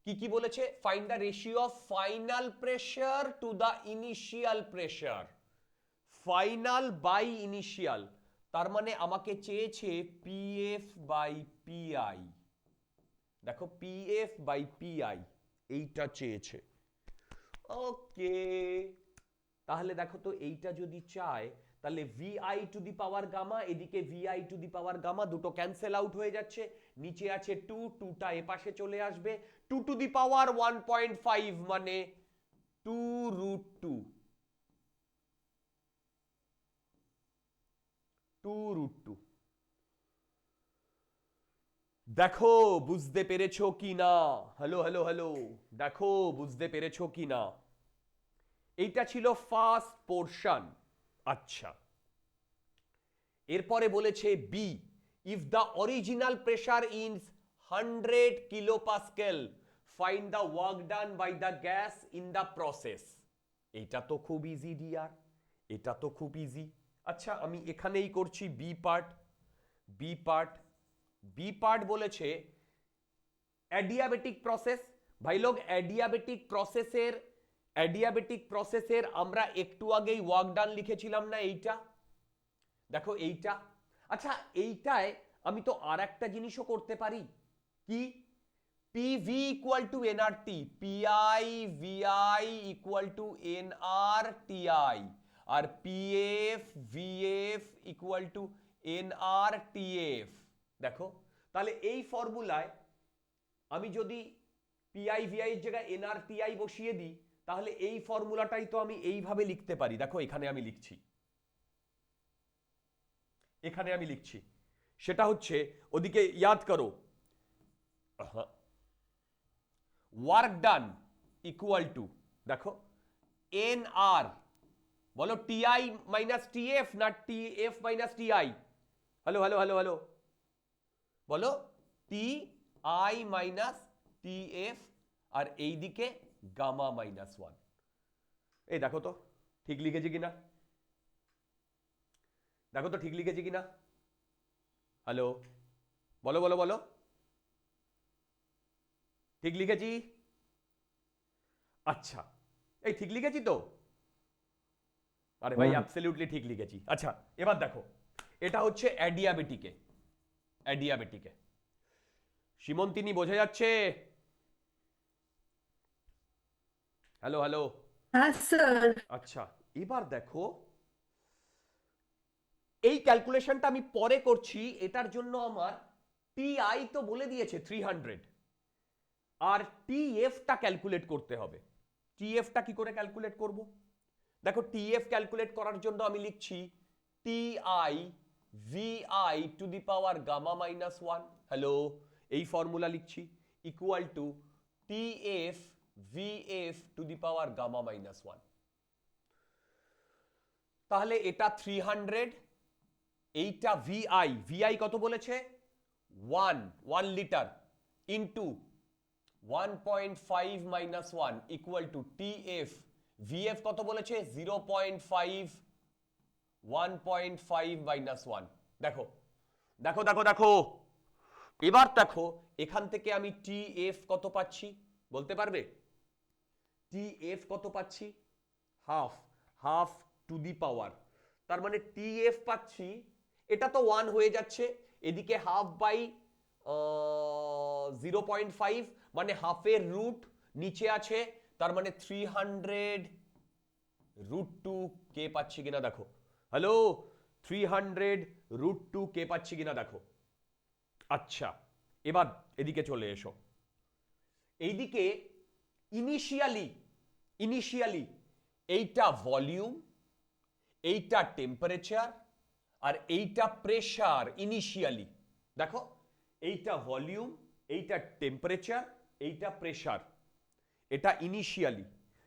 কি কি বলেছে? Find the ratio of final pressure to the initial pressure. Final by initial, তার মানে আমাকে চেয়েছে PF/PI। দেখো PF/PI এইটা চেয়েছে। ওকে, তাহলে দেখো তো এইটা যদি চায়, তাহলে VI to the power gamma, এদিকে VI to the power gamma, দুটো ক্যান্সেল আউট হয়ে যাচ্ছে। নিচে আছে 2, 2টা এপাশে চলে আসবে। 2 টু দি পাওয়ার 1.5 মানে 2√2, 2√2। দেখো বুঝতে পেরেছো কি না? হ্যালো হ্যালো হ্যালো, দেখো বুঝতে পেরেছো কি না? এইটা ছিল ফার্স্ট পোরশন। আচ্ছা, এরপরে বলেছে B, if the original pressure is 100 kilopascal find the work done by the gas in the process. এটা তো খুব ইজি ডিয়ার, এটা তো খুব ইজি। আচ্ছা আমি এখানেই করছি B part. B part, B part বলেছে অ্যাডিয়াবেটিক প্রসেস। ভাই লোক অ্যাডিয়াবেটিক প্রসেসের আমরা একটু আগেই ওয়ার্ক ডান লিখেছিলাম না, এইটা দেখো এইটা। আচ্ছা এইটায় আমি তো আর একটা জিনিসও করতে পারি, কি? PV equal to NRT, PI VI equal to NRTI, আর PF VF equal to NRTF। দেখো তাহলে এই ফর্মুলায় আমি যদি পিআই ভিআই এর জায়গায় এনআর টিআই বসিয়ে দিই তাহলে এই ফর্মুলাটাই তো আমি এইভাবে লিখতে পারি। দেখো এখানে আমি লিখছি, এখানে আমি লিখছি, সেটা হচ্ছে ওদিকে ইয়াদ করো, ওয়ার্ক ডান ইকুয়াল টু, দেখো এন আর, বলো টিআই মাইনাস টিএফ না TF minus TI? Hello hello hello hello, বলো টি আই মাইনাস টিএফ আর এইদিকে গামা মাইনাস ওয়ান। এই দেখো তো ঠিক লিখেছি কিনা, দেখো তো ঠিক লিখেছি কিনা, হ্যালো বলো বলো বলো, ঠিক লিখেছি? আচ্ছা, এই ঠিক লিখেছি তো? আরে ভাই অ্যাবসলিউটলি ঠিক লিখেছি। আচ্ছা এবার দেখো, এটা হচ্ছে অ্যাডিয়াবেটিকে, অ্যাডিয়াবেটিকে। সীমন্তিনী বোঝা যাচ্ছে? হ্যালো হ্যালো, হ্যাঁ স্যার। আচ্ছা এবার দেখো, এই ক্যালকুলেশনটা আমি পরে করছি, এটার জন্য আমার টিআই তো বলে দিয়েছে 300, আর টিএফটা ক্যালকুলেট করতে হবে। টিএফটা কি করে ক্যালকুলেট করব? দেখো টিএফ ক্যালকুলেট করার জন্য আমি লিখছি TI VI to the power gamma minus one, hello এই ফর্মুলা লিখছি, equal to TF VF to the power gamma minus one. তাহলে এটা 300, এইটা ভিআই, ভিআই কত বলেছে? 1 litre into 1.5 minus 1 equal to TF, VF কত বলেছে? 0.5, 1.5 মাইনাস 1। দেখো দেখো দেখো দেখো, এবার দেখো এখান থেকে আমি টিএফ কত পাচ্ছি বলতে পারবে? টিএফ কত পাচ্ছি? হাফ, হাফ টু দি পাওয়ার, তার মানে টিএফ পাচ্ছি, এটা তো 1 হয়ে যাচ্ছে, এদিকে হাফ বাই 0.5 মানে হাফের রুট নিচে আছে, তার মানে 300 রুট 2 কে পাচ্ছি কিনা দেখো, হ্যালো 300 রুট 2 কে পাচ্ছি কিনা দেখো। আচ্ছা এবার এদিকে চলে এসো, এইদিকে ইনিশিয়ালি এইটা ভলিউম, এইটা টেম্পারেচার আর এইটা প্রেসার। ইনিশিয়ালি দেখো, এইটা ভলিউম, এইটা টেম্পারেচার, এইটা প্রেসার, এটা ইনিশিয়ালি।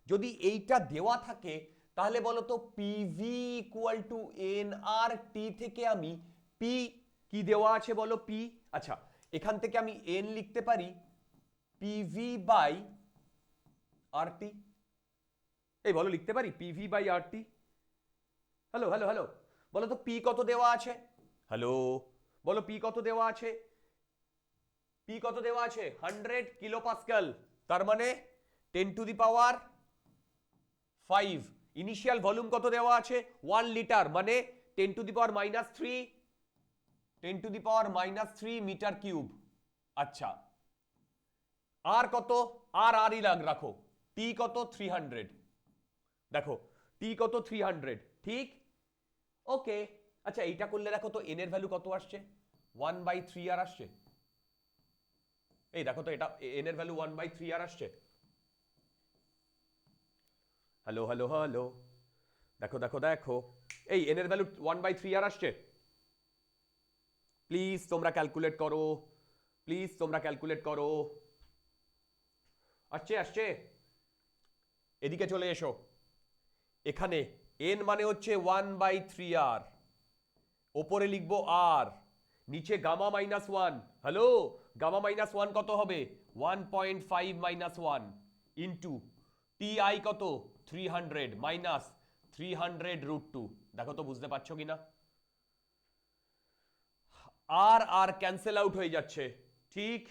যদি এইটা দেওয়া থাকে তাহলে বলো তো PV equal to N R টি থেকে আমি পি কি দেওয়া আছে বলো? পি, আচ্ছা এখান থেকে আমি এন লিখতে পারি পিভি বাই আর টি, এই বলো লিখতে পারি PV by R T. Hello hello hello, বলো তো পি কত দেওয়া আছে? হ্যালো বলো পি কত দেওয়া আছে? পি কত দেওয়া আছে? 100 কিলো পাস্কাল, তার মানে 10 টু দি পাওয়ার 5। ইনিশিয়াল ভলিউম কত দেওয়া আছে? 1 লিটার, মানে 10 to the power minus 3, 10 to the power minus 3 metre cube. আচ্ছা আর কত? আর আরই রাখো, টি কত? 300, দেখো টি কত? 300, ঠিক ওকে। আচ্ছা এইটা করলে দেখো তো এন এর ভ্যালু কত আসছে? 1/3 আর আসছে, এই দেখো তো এটা এন এর ভ্যালু 1/3 আর আসছে। হ্যালো হ্যালো হ্যালো, দেখো দেখো দেখো, এই এন এর ভ্যালু 1/3 আর আসছে। প্লিজ তোমরা ক্যালকুলেট করো, প্লিজ তোমরা ক্যালকুলেট করো। আসছে আসছে, এদিকে চলে এসো, এখানে এন মানে হচ্ছে 1/3r, ওপরে লিখবো আর, নিচে gamma minus 1, hello gamma minus 1 কত হবে? 1.5 মাইনাস 1 ইন্টু টিআই কত? 300 মাইনাস 300 রুট 2। দেখো তো বুঝতে পারছো কিনা? আর আর ক্যান্সেল আউট হয়ে যাচ্ছে, ঠিক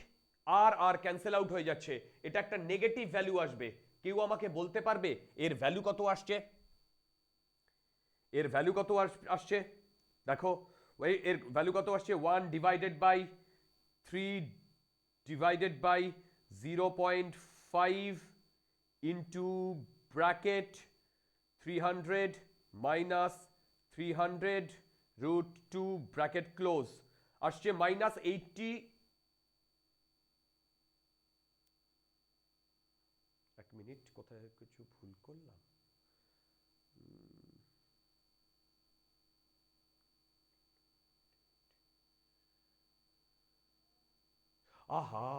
আর আর ক্যান্সেল আউট হয়ে যাচ্ছে, এটা একটা নেগেটিভ ভ্যালু আসবে। কেউ আমাকে বলতে পারবে এর ভ্যালু কত আসছে? এর ভ্যালু কত আসছে? দেখো এর ভ্যালু কত আসছে? 1 divided by 3 divided by 0.5 into bracket 300 minus 300 root 2 bracket close, আসছে মাইনাস 80, মিনিট, কোথায় কিছু ভুল করলাম? আহা,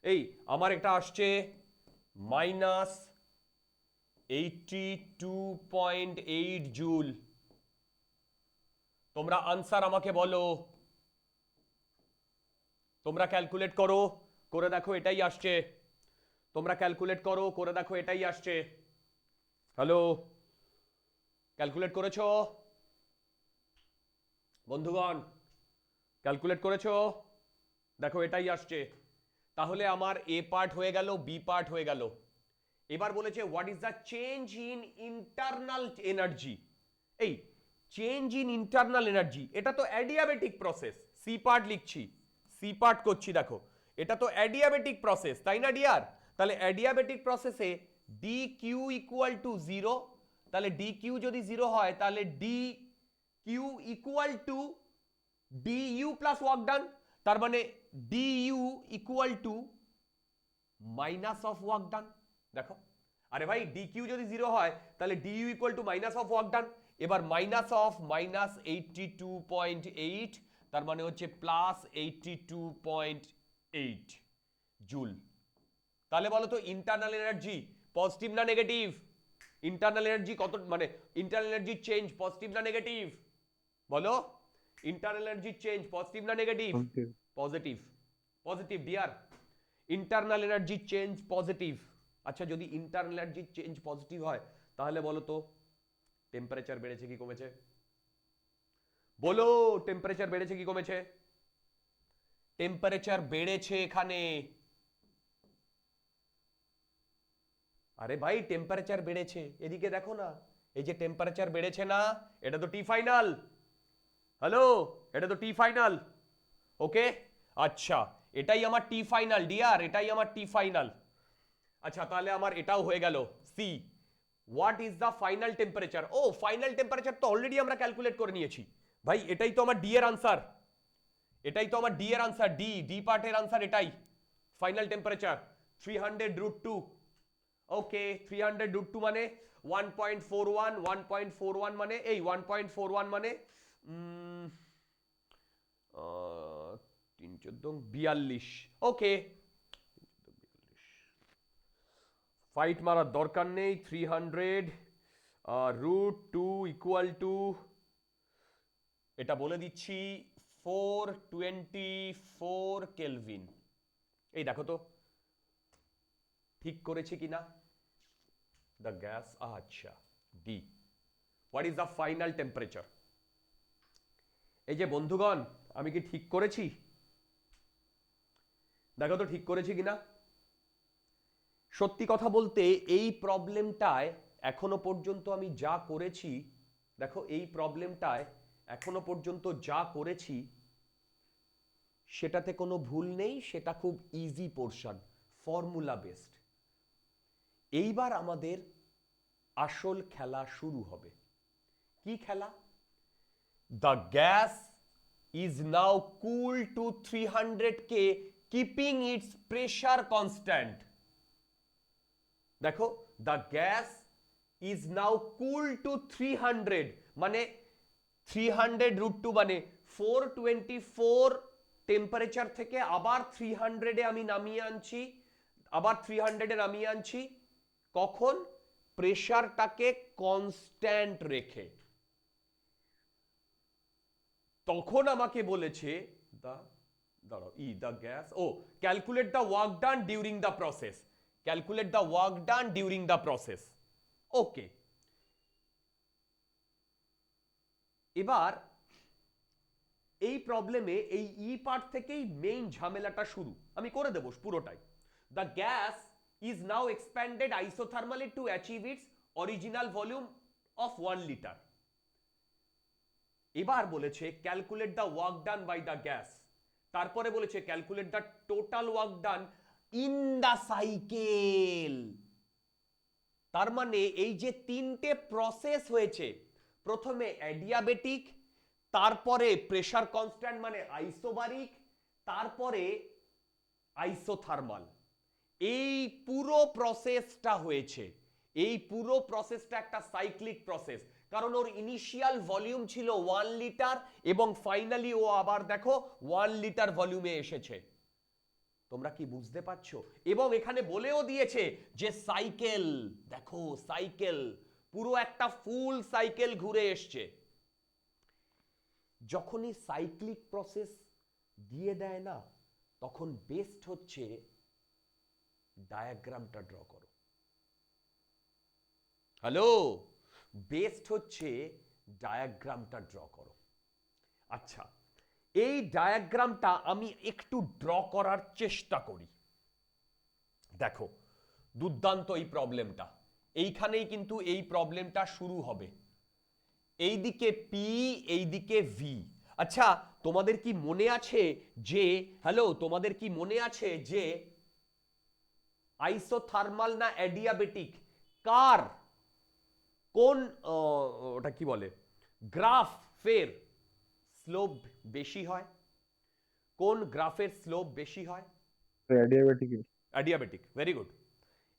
এই আমার একটা আসছে -82.8 জুল। তোমরা আনসার আমাকে বলো, তোমরা ক্যালকুলেট করো, করে দেখো এটাই আসছে। তোমরা ক্যালকুলেট করো, করে দেখো এটাই আসছে। হ্যালো, ক্যালকুলেট করেছো বন্ধুগণ? ক্যালকুলেট করেছো? দেখো এটাই আসছে। তাহলে আমার এ পার্ট হয়ে গেল, বি পার্ট হয়ে গেল। এবার বলেছে what is the change in internal energy. এই চেঞ্জ ইন ইন্টারনাল এনার্জি, এটা তো অ্যাডিয়াবেটিক প্রসেস। সি পার্ট লিখছি, সি পার্ট করছি, দেখো এটা তো অ্যাডিয়াবেটিক প্রসেস, তাই না ডিয়ার? তাহলে অ্যাডিয়াবেটিক প্রসেসে D Q equal to zero. তাহলে ডি কিউ যদি জিরো হয় তাহলে D Q equal to D U plus work done. তার মানে D U equal to minus of work done. দেখো, আরে ভাই ডি কিউ যদি জিরো হয় তাহলে D U equal to minus of work done. এবার মাইনাস অফ -82.8, তার মানে হচ্ছে +82.8 জুল। তাহলে বলো তো ইন্টারনাল এনার্জি পজিটিভ না নেগেটিভ? ইন্টারনাল এনার্জি কত, মানে ইন্টারনাল এনার্জি চেঞ্জ পজিটিভ না নেগেটিভ? বলো, ইন্টারনাল এনার্জি চেঞ্জ পজিটিভ না negative? Positive. Positive. Positive dear, internal energy change positive. আচ্ছা, যদি ইন্টারনাল এনার্জি চেঞ্জ পজিটিভ হয় তাহলে বলো তো টেম্পারেচার বেড়েছে কি কমেছে? বলো, টেম্পারেচার বেড়েছে কি কমেছে? টেম্পারেচার বেড়েছে এখানে। আরে ভাই টেম্পারেচার বেড়েছে, এদিকে দেখো না, এই যে টেম্পারেচার বেড়েছে না, এটা তো টি ফাইনাল। হ্যালো, এটা তো টি ফাইনাল। ওকে, আচ্ছা এটাই আমার টি ফাইনাল ডিয়ার, এটাই আমার টি ফাইনাল। আচ্ছা তাহলে আমার এটাও হয়ে গেল। C, what is the final temperature? ও ফাইনাল টেম্পারেচার তো অলরেডি আমরা ক্যালকুলেট করে নিয়েছি ভাই, এটাই তো আমার ডি এর আনসার। এটাই তো আমার ডি এর আনসার, ডি ডি পার্টের আনসার এটাই। Final temperature 300√2। ওকে, 300√2 মানে 1.41, 1.41 মানে এই 1.41 মানে 3×14 = 42। ওকে, ফাইট মারার দরকার নেই। 300√2 ইকুয়াল টু, এটা বলে দিচ্ছি 424 কেলভিন। এই দেখো তো ঠিক করেছি কিনা? দ্য গ্যাস, আচ্ছা D, what is the final temperature? এই যে বন্ধুগণ, আমি কি ঠিক করেছি? দেখো তো ঠিক করেছি কিনা। সত্যি কথা বলতে এই প্রবলেমটায় এখনো পর্যন্ত আমি যা করেছি, দেখো এই প্রবলেমটায় এখনো পর্যন্ত যা করেছি সেটাতে কোনো ভুল নেই, সেটা খুব ইজি পোর্শন, ফর্মুলা বেসড। এইবার আমাদের আসল খেলা শুরু হবে। কি খেলা? The gas is now cool to 300K, keeping its pressure constant. দেখো, the gas is now cool to 300, মানে 300√2 মানে 424 টেম্পারেচার থেকে আবার 300-এ আমি নামিয়ে আনছি, আবার 300-এ নামিয়ে আনছি। কখন? প্রেশারটাকে কনস্ট্যান্ট রেখে। তখন আমাকে বলেছে দ্য গ্যাস, ও calculate the work done during the process, calculate the work done during the process. Okay, এবার এই প্রবলেমে এই ই পার্ট থেকেই মেইন ঝামেলাটা শুরু। আমি করে দেবো পুরোটাই। The gas is now expanded isothermally to achieve its original volume of 1 litre. এবার বলেছে calculate the work done by the gas, তারপরে বলেছে calculate the total work done in the cycle. তার মানে এই যে তিনটে প্রসেস হয়েছে, প্রথমে অ্যাডিয়াবেটিক, তারপরে প্রেসার কনস্ট্যান্ট মানে আইসোবারিক, তারপরে আইসোথার্মাল। এই পুরো প্রসেসটা হয়েছে, এই পুরো প্রসেসটা একটা সাইক্লিক প্রসেস, কারণ ওর ইনিশিয়াল ভলিউম ছিল 1 লিটার এবং ফাইনালি ও আবার দেখো 1 লিটার ভলিউমে এসেছে। তোমরা কি বুঝতে পারছো? এবং এখানে বলেও দিয়েছে যে সাইকেল, দেখো সাইকেল, পুরো একটা ফুল সাইকেল ঘুরে এসছে। যখনই সাইক্লিক প্রসেস দিয়ে দেয় না, তখন বেস্ট হচ্ছে ডায়াগ্রামটা ড্র করো। হ্যালো, বেস্ট হচ্ছে ডায়াগ্রামটা ড্র করো। আচ্ছা, এই ডায়াগ্রামটা আমি একটু ড্র করার চেষ্টা করি। দেখো, দুর্দান্ত এই প্রবলেমটা, এইখানেই কিন্তু এই প্রবলেমটা শুরু হবে। এইদিকে পি, এইদিকে ভি। আচ্ছা, তোমাদের কি মনে আছে যে, হ্যালো, তোমাদের কি মনে আছে যে আইসোথার্মাল না অ্যাডিয়াবেটিক, কার কোন ওটা কি বলে গ্রাফের স্লোপ বেশি হয়? কোন গ্রাফের স্লোপ বেশি হয়? অ্যাডিয়াবেটিক। অ্যাডিয়াবেটিক। Very good.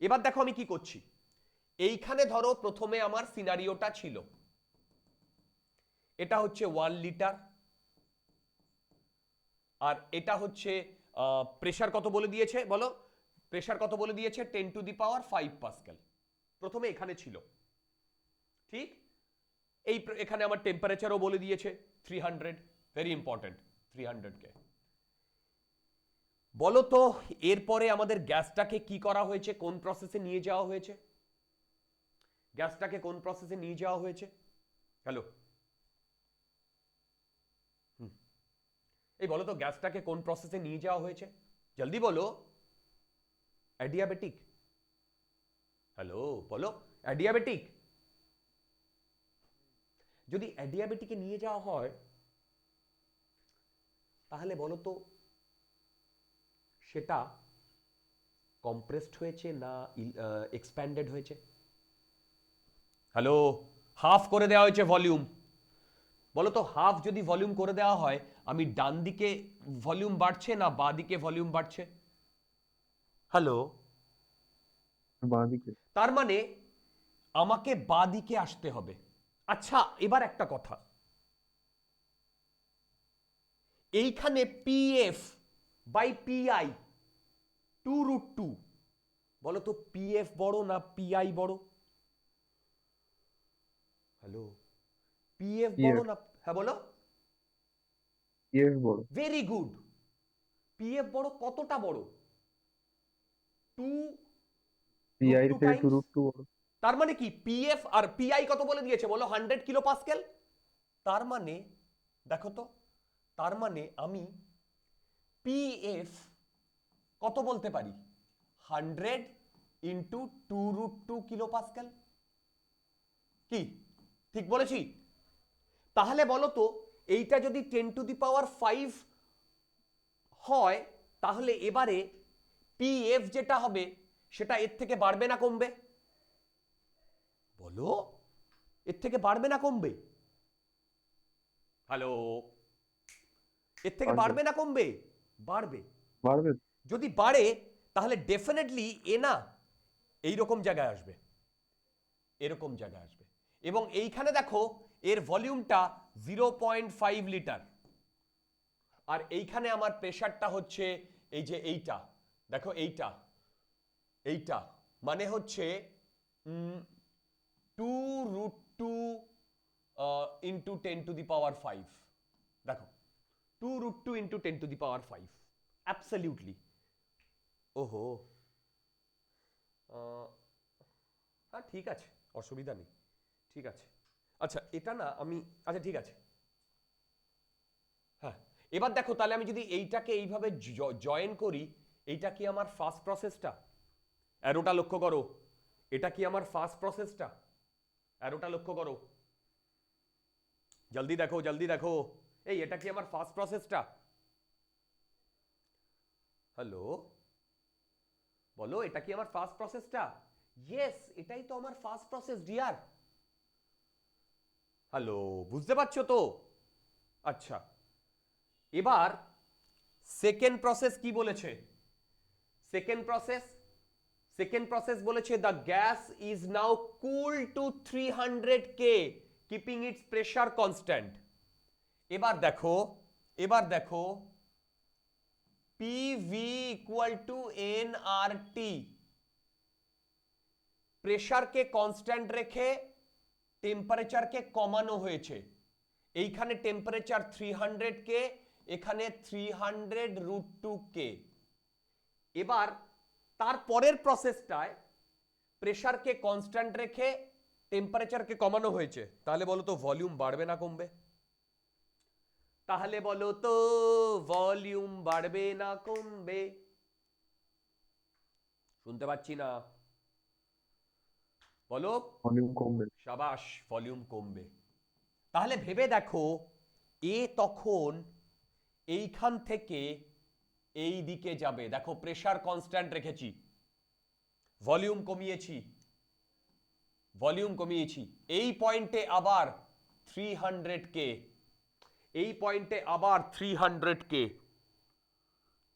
এবার দেখো আমি কি করছি। এইখানে ধরো প্রথমে আমার সিনারিওটা ছিল, এটা হচ্ছে 1 লিটার, আর এটা হচ্ছে প্রেসার কত বলে দিয়েছে বলো? প্রেসার কত বলে দিয়েছে? 10⁵ পাস্কেল। প্রথমে এখানে ছিল, ঠিক? এখানে আমার টেম্পারেচারও বলে দিয়েছে 300, ভেরি ইম্পর্টেন্ট, 300 কে। বলো তো এরপরে আমাদের গ্যাসটাকে কি করা হয়েছে, কোন প্রসেসে নিয়ে যাওয়া হয়েছে? গ্যাসটাকে কোন প্রসেসে নিয়ে যাওয়া হয়েছে? হ্যালো, এই বলো তো গ্যাসটাকে কোন প্রসেসে নিয়ে যাওয়া হয়েছে? জলদি বলো। অ্যাডিয়াবেটিক। হ্যালো, বলো অ্যাডিয়াবেটিক। যদি অ্যাডিয়াবেটিকে নিয়ে যাওয়া হয়, তাহলে বলো তো সেটা কম্প্রেসড হয়েছে না এক্সপ্যান্ডেড হয়েছে? হ্যালো, হাফ করে দেওয়া হয়েছে ভলিউম। বলো তো হাফ যদি ভলিউম করে দেওয়া হয়, আমি ডান দিকে ভলিউম বাড়ছে না বাঁ দিকে ভলিউম বাড়ছে? হ্যালো, বাঁ দিকে। তার মানে আমাকে বাঁ দিকে আসতে হবে। আচ্ছা, এবার একটা কথা, এইখানে পিএফ বাই পিআই 2√2, বলো তো পিএফ বড় না পিআই বড়? হ্যালো, পিএফ বড় না? হ্যাঁ বলো। পিএফ বড়। Very good. পিএফ বড়, কতটা বড়? 2 পিআই √2 থেকে টাইমস। 2√2 বড়। তার মানে কি পিএফ আর পিআই কত বলে দিয়েছে বলো? 100 কিলো পাস্কেল। তার মানে দেখো তো, তার মানে আমি পিএফ কত বলতে পারি? 100 ইন্টু 2√2 কিলো পাস্কেল। কি ঠিক বলেছি? তাহলে বলো তো এইটা যদি 10⁵ হয়, তাহলে এবারে পিএফ যেটা হবে সেটা এর থেকে বাড়বে না কমবে? বলো, এর থেকে বাড়বে না কমবে? হ্যালো, এর থেকে বাড়বে না কমবে? বাড়বে। বাড়বে। যদি বাড়ে তাহলে ডেফিনেটলি এ না এইরকম জায়গায় আসবে, এরকম জায়গায় আসবে। এবং এইখানে দেখো এর ভলিউমটা 0.5 লিটার, আর এইখানে আমার প্রেসারটা হচ্ছে এই যে এইটা, দেখো এইটা, এইটা মানে হচ্ছে 2√2 ইন্টু 10⁵। দেখো 2√2 ইন্টু 10⁵, অ্যাবসলিউটলি। ওহো, হ্যাঁ ঠিক আছে, অসুবিধা নেই, ঠিক আছে। আচ্ছা এটা না আমি, আচ্ছা ঠিক আছে, হ্যাঁ। এবার দেখো তাহলে আমি যদি এইটাকে এইভাবে জয়েন করি, এইটা কি আমার ফার্স্ট প্রসেসটা? অ্যারোটা লক্ষ্য করো, এটা কি আমার ফার্স্ট প্রসেসটা? অ্যারোটা লক্ষ্য করো, জলদি দেখো জলদি দেখো। এই এটা কি আমার ফার্স্ট প্রসেসটা? হ্যালো, বলো এটা কি আমার ফার্স্ট প্রসেসটা? ইয়েস, এটাই তো আমার ফার্স্ট প্রসেস ডিয়ার। হ্যালো, বুঝতে পারছো তো? আচ্ছা, এবার সেকেন্ড প্রসেস কি বলেছে? সেকেন্ড প্রসেস বলেছে the gas is now cool to 300 K keeping its pressure constant. এবার দেখো পিভি ইকুয়াল টু এনআরটি, প্রেশারকে কনস্ট্যান্ট রেখে টেম্পারেচারকে কমানো হয়েছে। এইখানে টেম্পারেচার 300 K, এখানে 300√2 K। এবার তার পরের প্রসেসটায় প্রেশারকে কনস্ট্যান্ট রেখে টেম্পারেচারকে কমানো হয়েছে। তাহলে বলো তো ভলিউম বাড়বে না কমবে? তাহলে বলো তো ভলিউম বাড়বে না কমবে? শুনতে পাচ্ছি না, বলো। ভলিউম কমবে। সাবাস, ভলিউম কমবে। তাহলে ভেবে দেখো, এ তখন এইখান থেকে এই দিকে যাবে। দেখো প্রেশার কনস্ট্যান্ট রেখেছি, ভলিউম কমিয়েছি। এই পয়েন্টে আবার 300 K, এই পয়েন্টে আবার 300 K,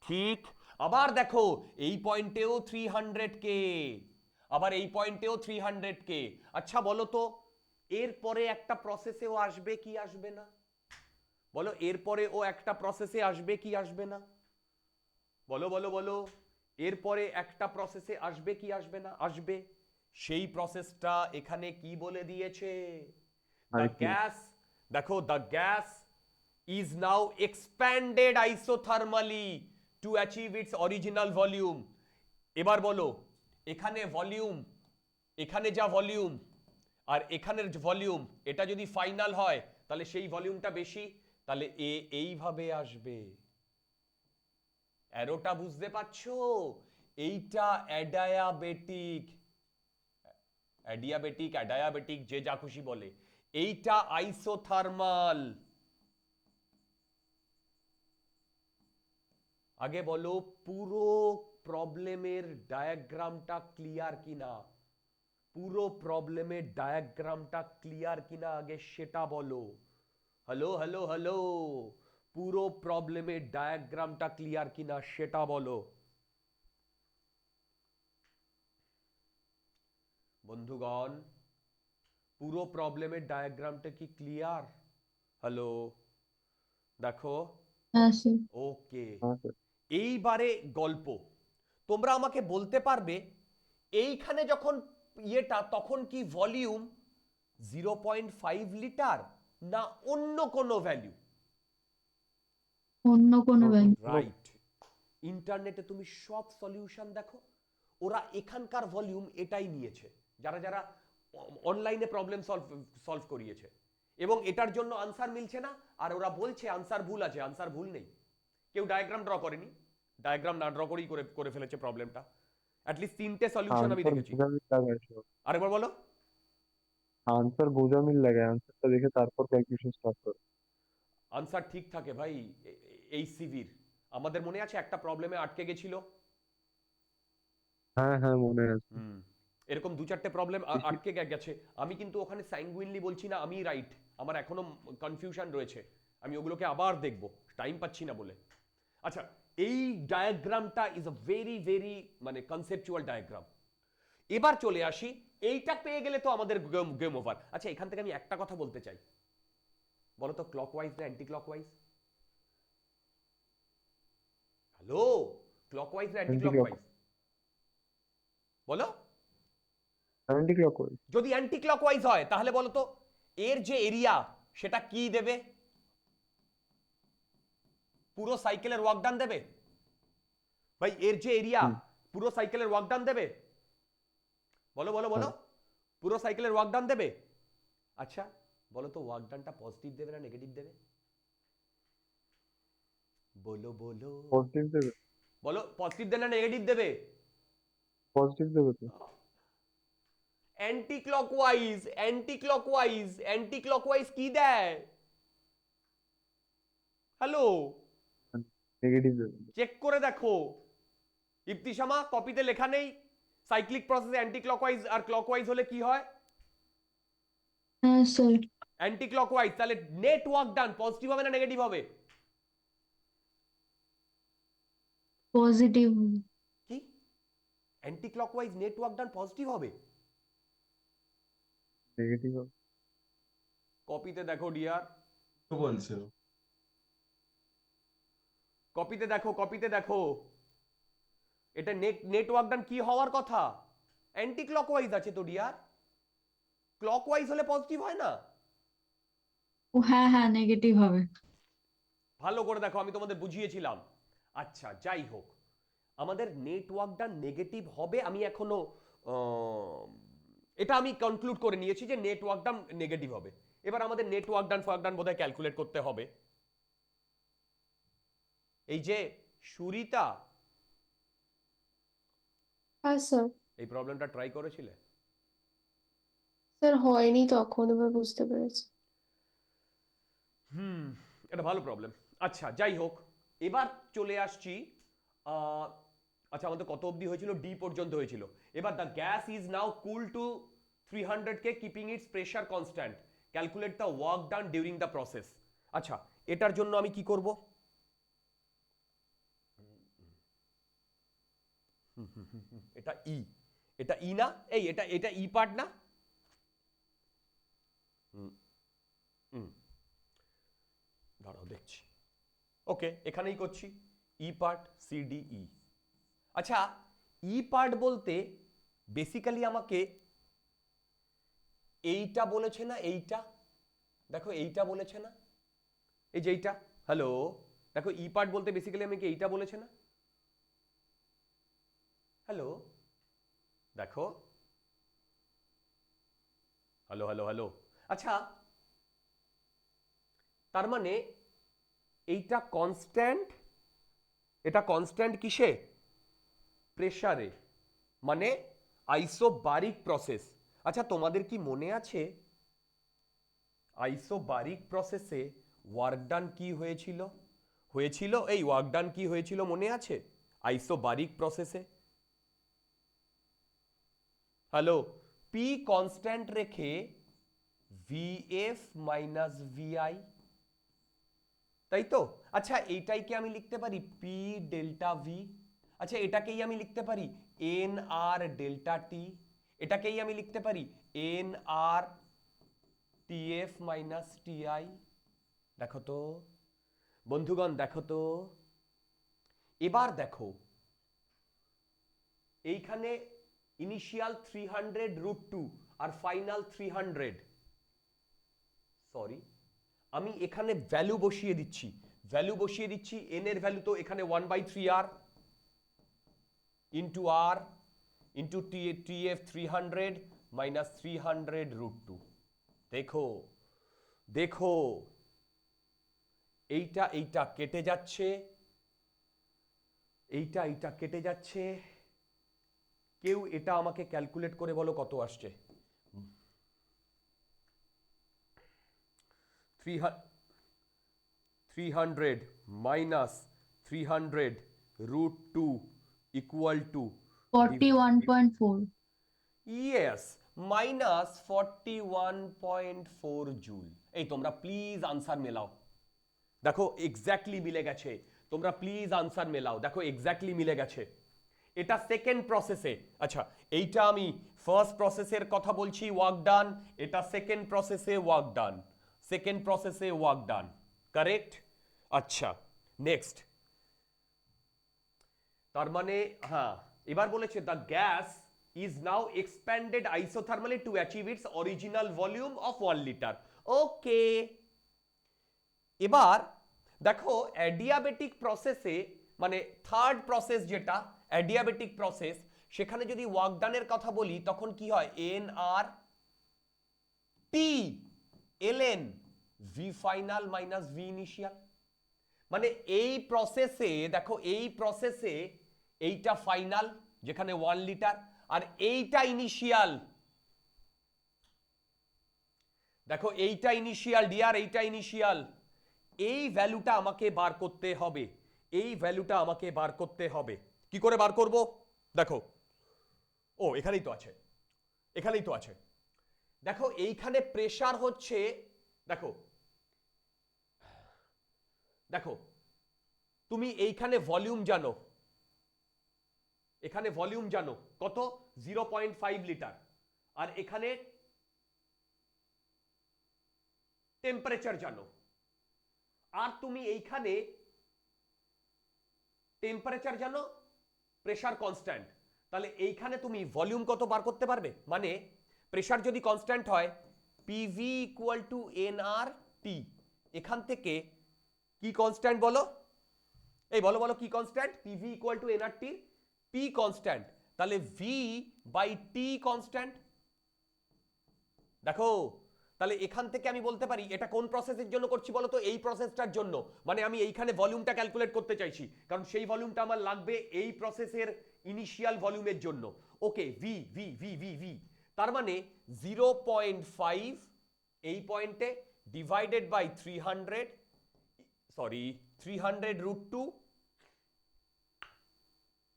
ঠিক। আবার দেখো এই পয়েন্টেও 300 K, আবার এই পয়েন্টেও 300 K। আচ্ছা বলো তো এরপরে একটা প্রসেসেও আসবে কি আসবে না? বলো এরপরে ও একটা প্রসেসে আসবে কি আসবে না? বলো এরপরে একটা প্রসেসে আসবে কি আসবে না? আসবে। সেই প্রসেসটা এখানে কি বলে দিয়েছে? দ্য RT গ্যাস, দেখো the gas is now expanded isothermally to achieve its original volume। এবার বলো এখানে ভলিউম, এখানে যা ভলিউম আর এখানের ভলিউম, এটা যদি ফাইনাল হয় তাহলে সেই ভলিউমটা বেশি, তাহলে এ এইভাবে আসবে। অ্যারোটা বুঝতে পারছো? এইটা অ্যাডিয়াবেটিক যে যা খুশি বলে, এইটা আইসোথার্মাল। আগে বলো পুরো প্রবলেমের ডায়াগ্রামটা ক্লিয়ার কিনা? পুরো প্রবলেমের ডায়াগ্রামটা ক্লিয়ার কিনা আগে সেটা বলো। হ্যালো, পুরো প্রবলেমের ডায়াগ্রামটা ক্লিয়ার কিনা সেটা বলো বন্ধুগণ। পুরো প্রবলেমের ডায়াগ্রামটা কি ক্লিয়ার? হ্যালো, দেখো। হ্যাঁ স্যার। ওকে, হ্যাঁ স্যার। এইবারে গল্প। তোমরা আমাকে বলতে পারবে এইখানে যখন ইয়েটা, তখন কি ভলিউম 0.5 লিটার না অন্য কোনো ভ্যালু? অন্য কোনো ভ্যালু। রাইট। ইন্টারনেটে তুমি সব সলিউশন দেখো, ওরা এখানকার ভলিউম এটাই নিয়েছে, যারা যারা অনলাইনে প্রবলেম সলভ করিয়েছে। এবং এটার জন্য আনসার মিলছে না, আর ওরা বলছে আনসার ভুল আছে। আনসার ভুল নেই, কেউ ডায়াগ্রাম ড্র করেনি, ডায়াগ্রাম না ড্র করেই করে ফেলেছে প্রবলেমটা। অ্যাটলিস্ট 3টে সলিউশন আমি आंसर দেখেছি। বোঝা মিল লাগে সব। আরেকবার বলো। आंसर বোঝা মিল লাগে, आंसरটা দেখে তারপর ক্যালকুলেশন স্টার্ট করো। আনসার ঠিক থাকে ভাই। এই সিভির আমাদের মনে আছে একটা প্রবলেমে আটকে গেছিল। হ্যাঁ হ্যাঁ মনে আছে। হুম, এরকম 2-4টে প্রবলেম বেশি আটকে গেছে। আমি কিন্তু ওখানে স্যাঙ্গুইনলি বলছি না আমি রাইট, আমার এখনো কনফিউশন রয়েছে, আমি ওগুলোকে আবার দেখব, টাইম পাচ্ছি না বলে। আচ্ছা, এই ডায়াগ্রামটা ইজ আ ভেরি ভেরি মানে কনসেপচুয়াল ডায়াগ্রাম। এবার চলে আসি, এইটা পেয়ে গেলে তো আমাদের গেম ওভার। আচ্ছা, এখান থেকে আমি একটা কথা বলতে চাই, বলো তো ক্লকওয়াইজ না অ্যান্টি ক্লকওয়াইজ? হ্যালো, ক্লকওয়াইজ না অ্যান্টি ক্লকওয়াইজ বলো? 70 ক্লকওয়াইজ। যদি অ্যান্টি ক্লকওয়াইজ হয় তাহলে বলো তো এর যে এরিয়া সেটা কি দেবে? পুরো সাইকেলের ওয়ার্ক ডান দেবে ভাই? এর যে এরিয়া পুরো সাইকেলের ওয়ার্ক ডান দেবে? বলো হ্যাঁ। পুরো সাইকেলের ওয়ার্ক ডান দেবে? আচ্ছা বলো তো ওয়ার্ক ডানটা পজিটিভ দেবে না নেগেটিভ দেবে? বলো পজিটিভ দেবে। বলো, পজিটিভ দেবে না নেগেটিভ দেবে? পজিটিভ দেবে তো। অ্যান্টি ক্লকওয়াইজ কি দেয়? হ্যালো, নেগেটিভ দেবে। চেক করে দেখো। ইফতিসামা, কপিতে লেখা নেই সাইক্লিক প্রসেসে অ্যান্টি ক্লকওয়াইজ আর ক্লকওয়াইজ হলে কি হয়? হ্যাঁ স্যার। অ্যান্টি ক্লকওয়াইজ, তাহলে নেট ওয়ার্ক ডান পজিটিভ হবে না নেগেটিভ হবে? পজিটিভ। কি anti clockwise net work done positive হবে? নেগেটিভ। কপিতে দেখো ডিয়ার, তো বলছে কপিতে দেখো, কপিতে দেখো, এটা নেট ওয়ার্ক ডান কি হওয়ার কথা? অ্যান্টি ক্লকওয়াইজ আছে তো ডিয়ার, ক্লকওয়াইজ হলে পজিটিভ হয় না? ও হ্যাঁ হ্যাঁ নেগেটিভ হবে। ভালো করে দেখো, আমি তোমাদের বুঝিয়েছিলাম। আচ্ছা যাই হোক, আমাদের নেটওয়ার্ক ডান নেগেটিভ হবে। আমি এখনো এটা আমি কনক্লুড করে নিয়েছি যে নেটওয়ার্ক ডান নেগেটিভ হবে। এবার আমাদের নেটওয়ার্ক ডান ফোয়ার্ক ডান বোধহয় ক্যালকুলেট করতে হবে। এই যে সুরিতা, হ্যাঁ স্যার। এই প্রবলেমটা ট্রাই করেছিলে? স্যার হয়নি তখন, এবার বুঝতে পেরেছি। এটা ভালো প্রবলেম। আচ্ছা যাই হোক, এবার চলে আসছি আচ্ছা আমাদের কত অবধি হয়েছিল? ডি পর্যন্ত হয়েছিল। এবার the gas is now cool to 300 K keeping its pressure constant, calculate the work done during the process. আচ্ছা এটার জন্য আমি কি করব? এটা ই, এটা ই না, এই এটা এটা ই পার্ট না? দাঁড়াও দেখছি। ওকে এখানেই করছি, ই পার্ট সিডিই। আচ্ছা ই পার্ট বলতে বেসিক্যালি আমাকে এইটা বলেছে না, এইটা দেখো, এইটা বলেছে না, এই যে এইটা, হ্যালো দেখো, ই পার্ট বলতে বেসিক্যালি আমাকে এইটা বলেছে না? হ্যালো দেখো, হ্যালো হ্যালো হ্যালো। আচ্ছা তার মানে এইটা কনস্ট্যান্ট, এটা কনস্ট্যান্ট কিসে? প্রেসারে, মানে আইসোবারিক প্রসেস। আচ্ছা তোমাদের কি মনে আছে আইসোবারিক প্রসেসে ওয়ার্ক ডান কি হয়েছিল? হয়েছিল এই ওয়ার্ক ডান কি হয়েছিল মনে আছে আইসোবারিক প্রসেসে? হ্যালো, পি কনস্ট্যান্ট রেখে ভিএফ মাইনাস ভিআই, তাই তো? আচ্ছা এইটাইকে আমি লিখতে পারি পি ডেল্টা ভি। আচ্ছা এটাকেই আমি লিখতে পারি এন আর ডেল্টা টি। এটাকেই আমি লিখতে পারি এন আর টিএফ মাইনাস টিআই। দেখো তো বন্ধুগণ, দেখো তো, এবার দেখো এইখানে ইনিশিয়াল 300√2 আর ফাইনাল 300, সরি আমি এখানে ভ্যালু বসিয়ে দিচ্ছি, ভ্যালু বসিয়ে দিচ্ছি। এন এর ভ্যালু তো এখানে 1/3r ইন্টু আর ইন্টু টিএফ 300 মাইনাস 300√2। দেখো দেখো, এইটা এইটা কেটে যাচ্ছে, এইটা এইটা কেটে যাচ্ছে। কেউ এটা আমাকে ক্যালকুলেট করে বলো কত আসছে? 300 minus 300√2 equal to 41.4। Yes, minus 41.4 joule. এই তোমরা প্লিজ আনসার মেলাও। দেখো এক্স্যাক্টলি মিলে গেছে, তোমরা প্লিজ আনসার মেলাও। দেখো এক্স্যাক্টলি মিলে গেছে। এটা সেকেন্ড প্রসেসে। আচ্ছা এইটা আমি ফার্স্ট প্রসেসের কথা বলছি ওয়ার্ক ডান, এটা সেকেন্ড প্রসেসে ওয়ার্ক ডান, সেকেন্ড প্রসেসে ওয়ার্ক ডান, কারেক্ট? আচ্ছা নেক্সট, তার মানে হ্যাঁ এবার বলেছে the gas is now expanded isothermally to achieve its original volume of 1 litre. Okay এবার দেখো অ্যাডিয়াবেটিক প্রসেসে, মানে থার্ড প্রসেস যেটা অ্যাডিয়াবেটিক প্রসেস, সেখানে যদি ওয়ার্ক ডানের কথা বলি তখন কি হয়? N R T L N V final minus V initial. মানে এই প্রসেসে দেখো, এই প্রসেসে এইটা ফাইনাল যেখানে 1 লিটার, আর এইটা ইনিশিয়াল। দেখো এইটা ইনিশিয়াল ডিয়ার, এইটা ইনিশিয়াল। এই ভ্যালুটা আমাকে বার করতে হবে, এই ভ্যালুটা আমাকে বার করতে হবে। কি করে বার করব? দেখো, ও এখানেই তো আছে, এখানেই তো আছে। দেখো এইখানে প্রেসার হচ্ছে, দেখো দেখো তুমি এইখানে ভলিউম জানো, এখানে ভলিউম জানো কত 0.5 লিটার, আর এখানে টেম্পারেচার জানো, আর তুমি এইখানে টেম্পারেচার জানো, প্রেসার কনস্ট্যান্ট, তাহলে এইখানে তুমি ভলিউম কত বার করতে পারবে, মানে প্রেসার যদি কনস্ট্যান্ট হয় পিভি ইকুয়াল টু এনআর টি, এখান থেকে কি কনস্ট্যান্ট বলো, এই বলো বলো কি constant, PV equal two NR টি, পি কনস্ট্যান্ট, তাহলে ভি বাই টি কনস্ট্যান্ট। দেখো তাহলে এখান থেকে আমি বলতে পারি এটা কোন প্রসেসের জন্য করছি বলো তো, এই প্রসেসটার জন্য, মানে আমি এইখানে ভলিউমটা ক্যালকুলেট করতে চাইছি, কারণ সেই ভলিউমটা আমার লাগবে এই প্রসেসের ইনিশিয়াল ভলিউমের জন্য। Okay, V V V V V তার মানে 0.5 এই পয়েন্টে ডিভাইডেড বাই 300, সরি 300√2,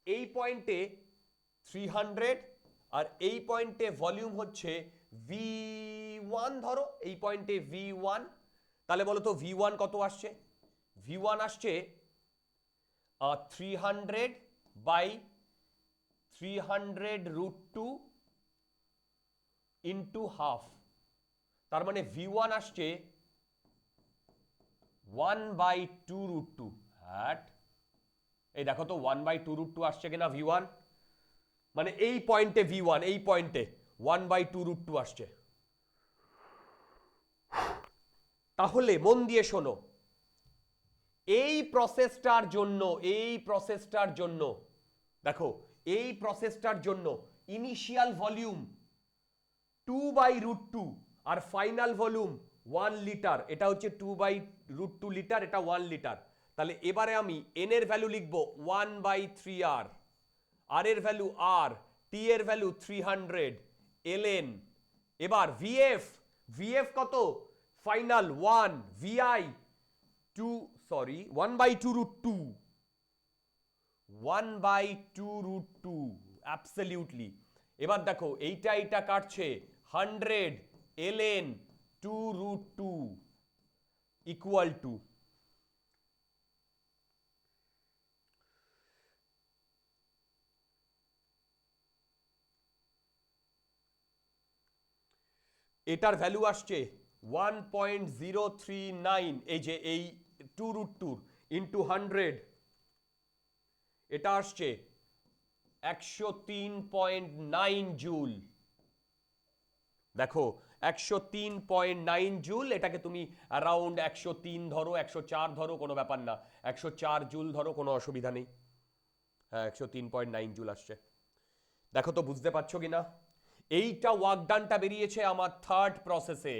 এই পয়েন্টে 300, আর এই পয়েন্টে ভলিউম হচ্ছে V1, ধরো এই পয়েন্টে V1, তাহলে বলো তো V1 কত আসছে, V1 আসছে 300 বাই 300√2 ইন্টু হাফ, তার মানে V1 আসছে 1/2√2, হ্যাট এই দেখো তো 1/2√2 আসছে কিনা V1, মানে এই পয়েন্টে V1, এই পয়েন্টে 1/2√2 আসছে। তাহলে মন দিয়ে শোনো, এই প্রসেসটার জন্য, এই প্রসেসটার জন্য দেখো, এই প্রসেসটার জন্য ইনিশিয়াল ভলিউম 2/√2 আর ফাইনাল ভলিউম 1 লিটার, এটা হচ্ছে 2/√2 লিটার, এটা 1 লিটার, তাহলে এবারে আমি এন এর ভ্যালু লিখবো 1/3R, আর এর ভ্যালু আর, টি এর ভ্যালু 300, ln, এবার ভিএফ, ভিএফ কত ফাইনাল 1, ভিআই 2, সরি 1/2√2, 1/2√2 অ্যাবসলিউটলি। এবার দেখো এইটা এইটা কাটছে 100 ln 2√2 ইকুয়াল টু, এটার ভ্যালু আসছে 1.039, এই যে এই 2√2 ইন্টু 100, এটা আসছে 103.9 জুল। দেখো 103.9 জুল, এটাকে তুমি অ্যারাউন্ড 103 ধরো, 104 ধরো, কোনো ব্যাপার না, 104 জুল ধরো, কোনো অসুবিধা নেই। হ্যাঁ 103.9 জুল আসছে। দেখো তো বুঝতে পারছো কিনা, এইটা ওয়ার্কডানটা বেরিয়েছে আমার থার্ড প্রসেসে,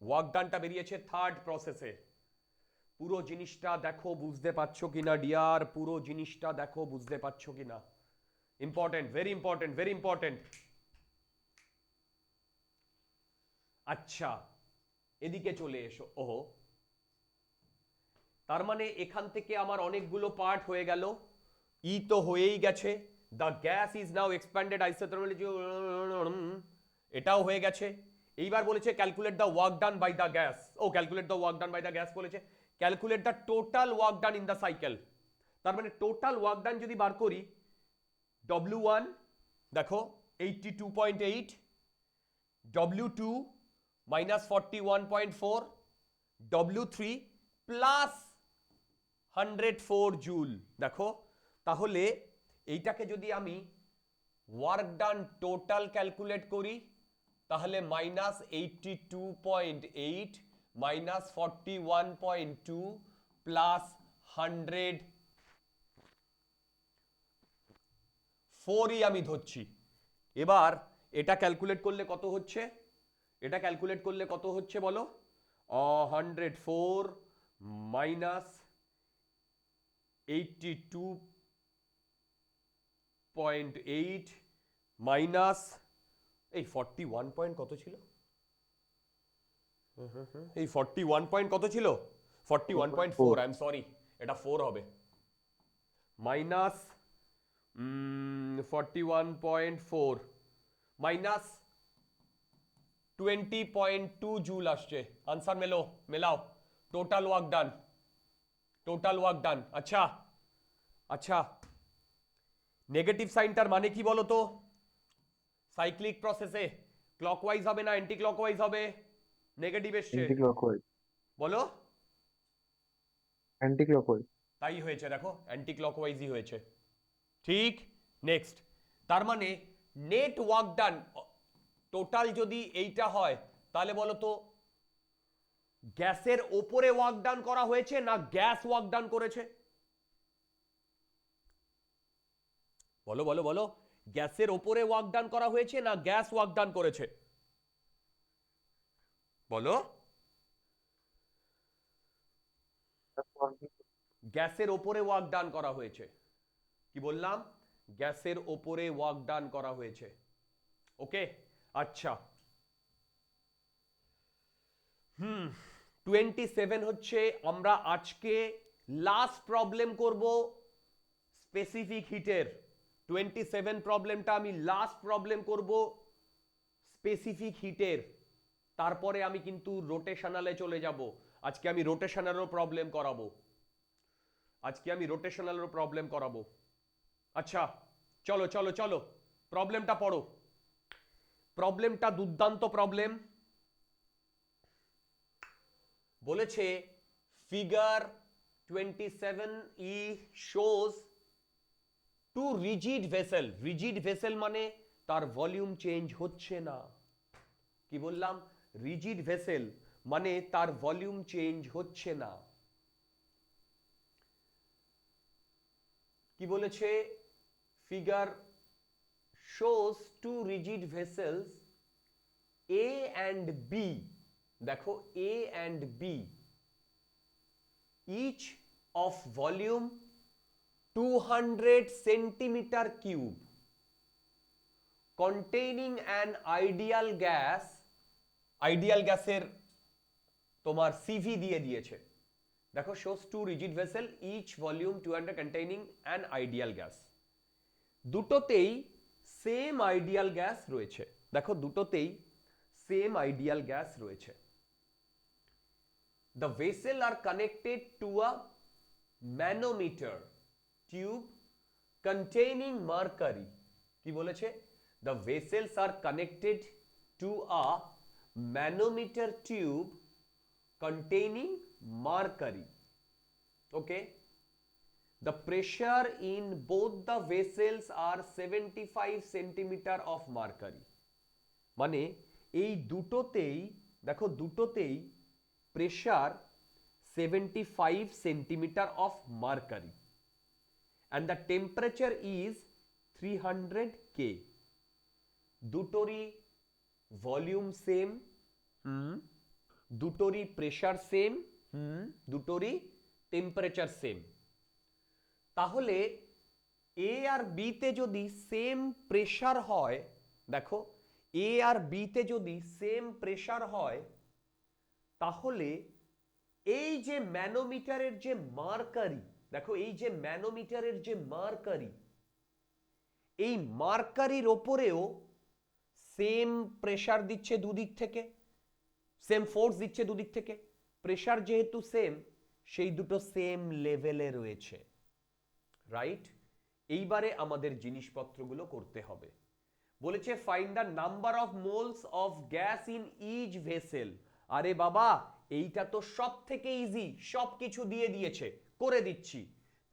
ওয়ার্কডানটা বেরিয়েছে থার্ড প্রসেসে। পুরো জিনিসটা দেখো বুঝতে পারছো কিনা ডিয়ার, পুরো জিনিসটা দেখো বুঝতে পারছো কিনা, important, very important, very important. আচ্ছা এদিকে চলে এসো, ওহো, তার মানে এখান থেকে আমার অনেকগুলো পার্ট হয়ে গেল, ই তো হয়েই গেছে, the gas is now expanded isothermally, এটাও হয়ে গেছে। এইবার বলেছে calculate the work done by the gas, ও calculate the work done by the gas বলেছে, calculate the total work done in the cycle, তার মানে টোটাল ওয়ার্ক ডান যদি বার করি, W1 দেখো 82.8, W2 minus 41.4, W3 plus 104 joule. দেখো তাহলে এইটাকে যদি আমি ওয়ার্ক ডান টোটাল ক্যালকুলেট করি, তাহলে -82.8 মাইনাস 41.2 প্লাস 104ই আমি ধরছি। এবার এটা ক্যালকুলেট করলে কত হচ্ছে, এটা ক্যালকুলেট করলে কত হচ্ছে বলো, 104 মাইনাস 82.8 মাইনাস এই 41 পয়েন্ট কত ছিল, এই 41 পয়েন্ট কত ছিল, 41.4, আই এম সরি, এটা 4 হবে, মাইনাস 41.4 মাইনাস 20.2 জুল আসছে। আনসার মেলাও। টোটাল ওয়ার্ক ডান। আচ্ছা আচ্ছা, নেগেটিভ সাইনটার মানে কি বলো তো? সাইক্লিক প্রসেসে ক্লকওয়াইজ হবে না অ্যান্টি ক্লকওয়াইজ হবে? নেগেটিভ এসছে, অ্যান্টি ক্লকওয়াইজ। বলো। Anti clockwise. তাই হয়েছে, দেখো অ্যান্টি ক্লকওয়াইজই হয়েছে। ঠিক, নেক্সট। তার মানে নেট ওয়ার্ক ডান টোটাল যদি এইটা হয়, তাহলে বলো তো গ্যাসের ওপরে ওয়ার্ক ডান করা হয়েছে না গ্যাস ওয়ার্ক ডান করেছে? বলো বলো বলো, গ্যাসের ওপরে ওয়ার্ক ডান করা হয়েছে না গ্যাস ওয়ার্ক ডান করেছে? বলো। গ্যাসের ওপরে ওয়ার্ক ডান করা হয়েছে। কি বললাম? গ্যাসের ওপরে ওয়ার্ক ডান করা হয়েছে। ওকে, আচ্ছা। 27 হচ্ছে আমরা আজকে লাস্ট প্রবলেম করব স্পেসিফিক হিটের। 27 প্রবলেমটা আমি লাস্ট প্রবলেম করব স্পেসিফিক হিটের। তারপরে আমি কিন্তু রোটেশনালে চলে যাব। আজকে আমি রোটেশনালেরও প্রবলেম করাবো। আচ্ছা, চলো চলো চলো, প্রবলেমটা পড়ো। প্রবলেমটা দুর্দান্ত প্রবলেম বলেছে। Figure 27E shows two rigid vessel. Rigid vessel মানে তার ভলিউম চেঞ্জ হচ্ছে না। কি বললাম? রিজিড ভেসেল মানে তার ভলিউম চেঞ্জ হচ্ছে না। কি বলেছে? Figure shows two rigid vessels A and B, দেখো A and B, each of volume 200 centimeter cube, containing an ideal gas, ideal গ্যাসের তোমার সিভি দিয়ে দিয়েছে। দেখো, shows two rigid vessel each volume 200 containing an ideal gas, দুটোতেই same ideal gas রয়েছে। দেখো, দুটোতেই সেম আইডিয়াল গ্যাস রয়েছে। The vessel are connected to a manometer tube containing mercury. কি বলেছে? The vessels are connected to a manometer tube containing mercury. Okay. The pressure in both the vessels are 75 centimeter of mercury. মানে এই দুটোতেই, দেখো দুটোতেই pressure 75 centimetre of mercury and the temperature is 300 K. দুটোরই volume same, দুটোরই pressure same, দুটোরই temperature same. তাহলে এ আর বিতে যদি সেম প্রেশার হয়, দেখো এ আর বিতে যদি সেম প্রেশার হয়, তাহলে এই যে ম্যানোমিটারের যে মার্কারি, দেখো এই যে ম্যানোমিটারের যে মার্কারি, এই মার্কারির ওপরেও সেম প্রেশার দিচ্ছে দুদিক থেকে, সেম ফোর্স দিচ্ছে দুদিক থেকে। প্রেশার যেহেতু সেম, সেই দুটো সেম লেভেলে রয়েছে। রাইট? এইবারে আমাদের জিনিসপত্রগুলো করতে হবে। বলেছে find the number of moles of gas in each vessel. আরে বাবা, এইটা তো সব থেকে ইজি, সব কিছু দিয়ে দিয়েছে, করে দিচ্ছি।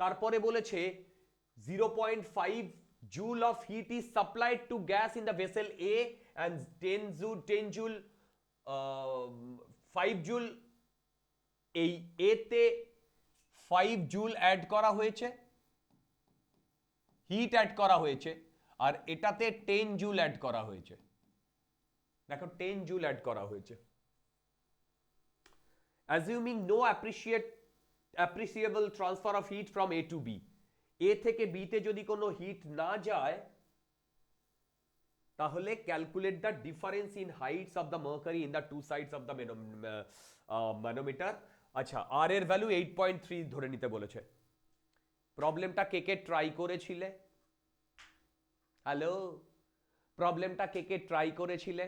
তারপরে বলেছে 0.5 joule of heat is supplied to gas in the vessel A and 10 joule 5 joule, এই A তে 5 জুল অ্যাড করা হয়েছে, হিট অ্যাড করা হয়েছে, আর এটাতে 10 জুল অ্যাড করা হয়েছে। দেখো 10 জুল অ্যাড করা হয়েছে। Assuming no appreciable transfer of heat from A to B, A থেকে বি তে যদি কোনো হিট না যায়, তাহলে calculate the difference in heights of the mercury in the two sides of the manometer. আচ্ছা, আর এর ভ্যালু 8.3 ধরে নিতে বলেছে। প্রবলেমটা কে কে ট্রাই করেছিলে? হ্যালো, প্রবলেমটা কে কে ট্রাই করেছিলে?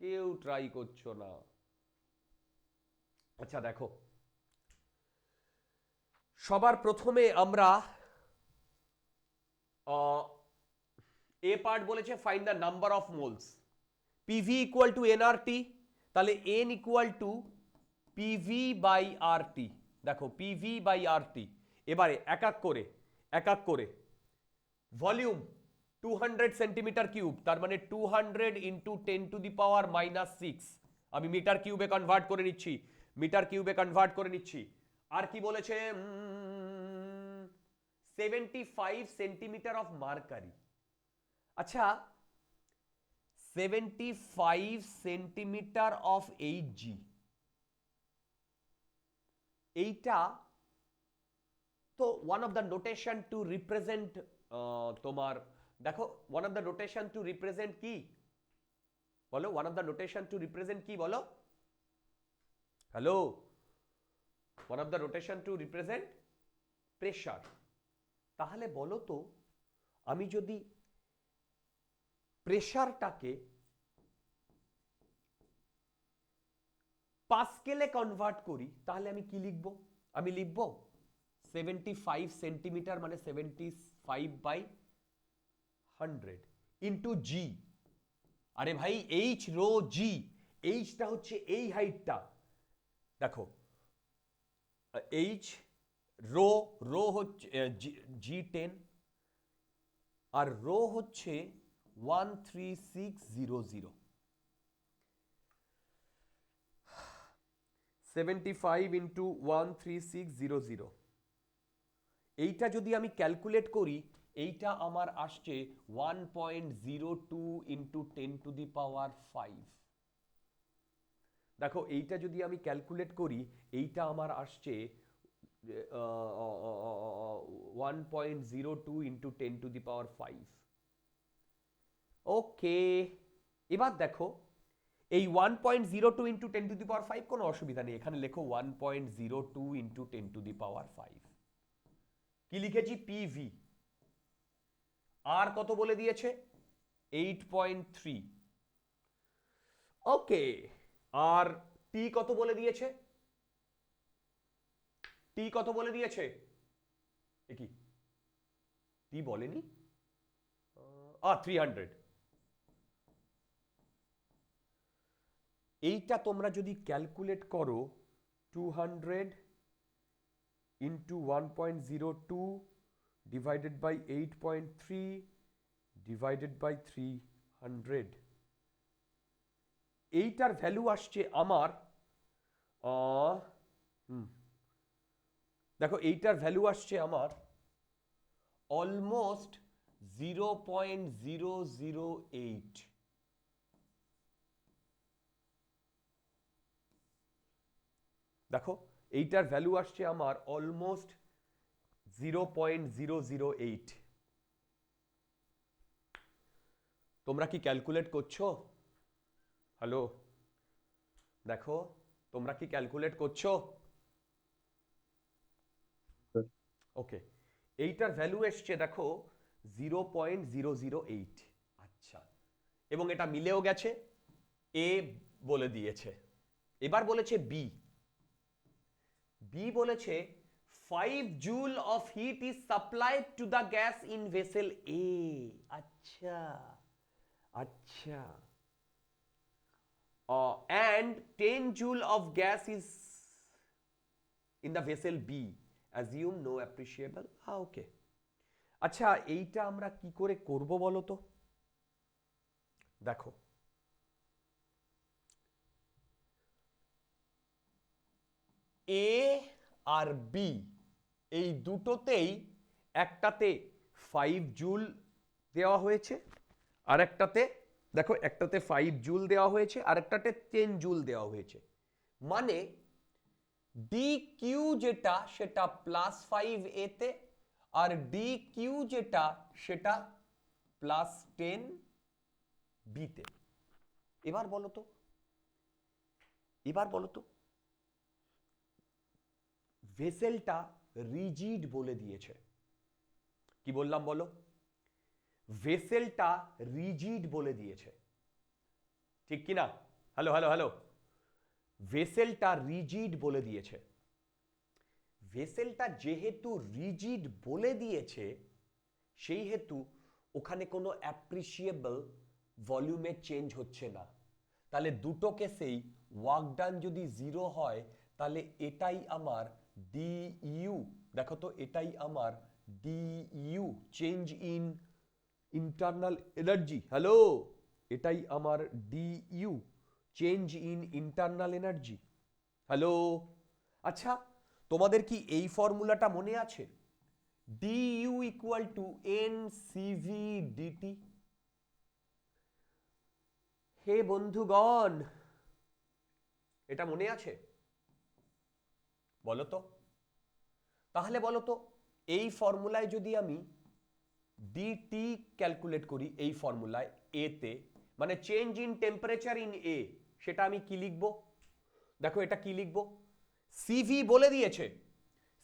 কেউ ট্রাই করছো না। আচ্ছা দেখো, সবার প্রথমে আমরা এ পার্ট বলেছে find the number of moles, PV equal to NRT, তাহলে N equal to PV by RT. দেখো পিভি বাই আরটি, এবারে এক এক করে ভলিউম 200 সেন্টিমিটার কিউব, তার মানে 200 ইন্টু 10⁻⁻6, আমি মিটার কিউবে কনভার্ট করে নিচ্ছি, আর কি বলেছে 75 সেন্টিমিটার অফ মার্কারি। আচ্ছা 75 সেন্টিমিটার অফ Hg, এইটা তো one of the notation two represent, তোমার দেখো one of the notation two represent কি বলো, one of the notation two represent কি বলো, hello, one of the notation two represent pressure. তাহলে বলো তো আমি যদি প্রেশারটাকে পাস্কেলে কনভার্ট করি তাহলে আমি কি লিখব, আমি লিখব 75 সেন্টিমিটার মানে 75/100 ইন্টু জি। আরে ভাই এইচ রো জি, এইচটা হচ্ছে এই হাইটটা, দেখো এইচ রো হচ্ছে G10 আর রো হচ্ছে 13600, 75 ইন্টু 13600, এইটা যদি আমি ক্যালকুলেট করি এইটা আমার আসছে 1.02 ইন্টু 10⁵। দেখো এইটা যদি আমি ক্যালকুলেট করি এইটা আমার আসছে 1.02 ইন্টু 10⁵। ওকে, এবার দেখো এই 1.02 ইন্টু 10⁵ কোনো অসুবিধা নেই, এখানে লেখো 1.02 ইন্টু 10⁵। কি লিখেছি পিভি, আর কত বলে দিয়েছে 8.3, ওকে, আর টি কত বলে দিয়েছে, টি কত বলে দিয়েছে, এ কি টি বলেনি, 300। এইটা তোমরা যদি ক্যালকুলেট করো 200 into 1.02 divided by 8.3 divided by 300, এইটার ভ্যালু আসছে আমার দেখো এইটার ভ্যালু আসছে আমার অলমোস্ট 0.008। দেখো এইটার ভ্যালু আসছে আমার অলমোস্ট 0.008। তোমরা কি ক্যালকুলেট করছো, হ্যালো, দেখো তোমরা কি ক্যালকুলেট করছো, ওকে, এইটার ভ্যালু এসছে দেখো 0.008। আচ্ছা, এবং এটা মিলেও গেছে, এ বলে দিয়েছে। এবার বলেছে বি, বলেছে 5 joule of heat is supplied to the gas in vessel A. আচ্ছা আচ্ছা, and 10 joule of gas is in the vessel B, assume no appreciable, okay। আচ্ছা এইটা আমরা কি করে করব বলো তো, দেখো এ আর বি এই দুটোতেই একটাতে 5 জুল দেওয়া হয়েছে, আর একটাতে দেখো একটাতে 5 জুল দেওয়া হয়েছে আর একটাতে 10 জুল দেওয়া হয়েছে, মানে ডি কিউ যেটা সেটা +5 এতে আর ডি কিউ যেটা সেটা +10 বিতে। এবার বলো তো ভেসেলটা রিজিড বলে দিয়েছে, কি বললাম বলো, ভেসেলটা রিজিড বলে দিয়েছে, ঠিক কি না, হ্যালো হ্যালো হ্যালো, ভেসেলটা রিজিড বলে দিয়েছে। ভেসেলটা যেহেতু রিজিড বলে দিয়েছে, সেই হেতু ওখানে কোনো অ্যাপ্রিসিয়েবল ভলিউমের চেঞ্জ হচ্ছে না। তাহলে দুটো কেসেই ওয়ার্ক ডান যদি 0 হয়, তাহলে এটাই আমার ডিইউ। দেখো তো, এটাই আমার DU, change in internal energy. Hello, এটাই আমার DU, change in internal energy. Hello, আচ্ছা তোমাদের কি এই ফর্মুলাটা মনে আছে? du equal to N CV DT. হে বন্ধুগণ, এটা মনে আছে? বলো তো। তাহলে বলো তো, এই ফর্মুলায় যদি আমি ডিটি ক্যালকুলেট করি, এই ফর্মুলায় এ তে, মানে চেঞ্জ ইন টেম্পারেচার ইন এ, সেটা আমি কি লিখবো? দেখো এটা কি লিখবো, সিভি বলে দিয়েছে,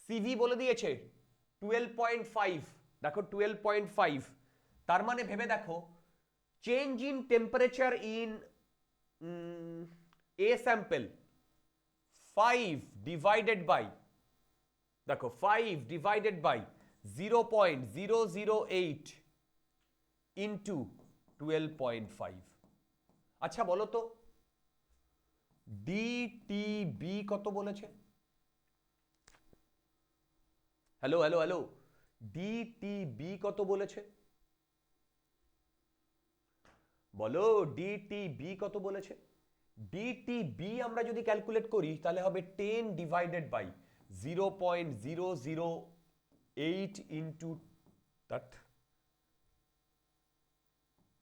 সিভি বলে দিয়েছে 12.5। দেখো 12.5, তার মানে ভেবে দেখো, change in temperature in A sample 5 divided by, দেখো 5 ডিভাইডেড বাই 0.008 ইন্টু 12.5। আচ্ছা বলো তো, ডিটিবি কত বলেছে? হ্যালো হ্যালো হ্যালো, ডিটিবি কত বলেছে? বলো, ডিটিবি কত বলেছে? ডিটিবি আমরা যদি ক্যালকুলেট করি, তাহলে হবে 10 ডিভাইডেড বাই 0.008 ইন্টু দ্যাট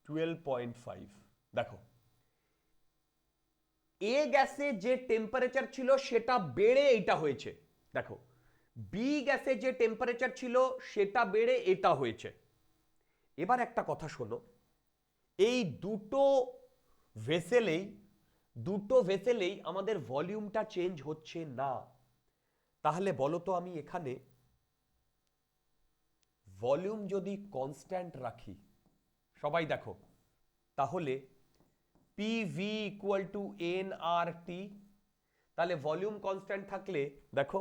12.5। দেখো, এ গ্যাসে যে টেম্পারেচার ছিল সেটা বেড়ে এটা হয়েছে। দেখো, বি গ্যাসে যে টেম্পারেচার ছিল সেটা বেড়ে এটা হয়েছে। এবার একটা কথা শোনো, এই দুটো ভেসেলেই আমাদের ভলিউমটা চেঞ্জ হচ্ছে না। তাহলে বলো তো, আমি এখানে ভলিউম যদি কনস্ট্যান্ট রাখি, সবাই দেখো, তাহলে PV equal to N R টি। তাহলে ভলিউম কনস্ট্যান্ট থাকলে দেখো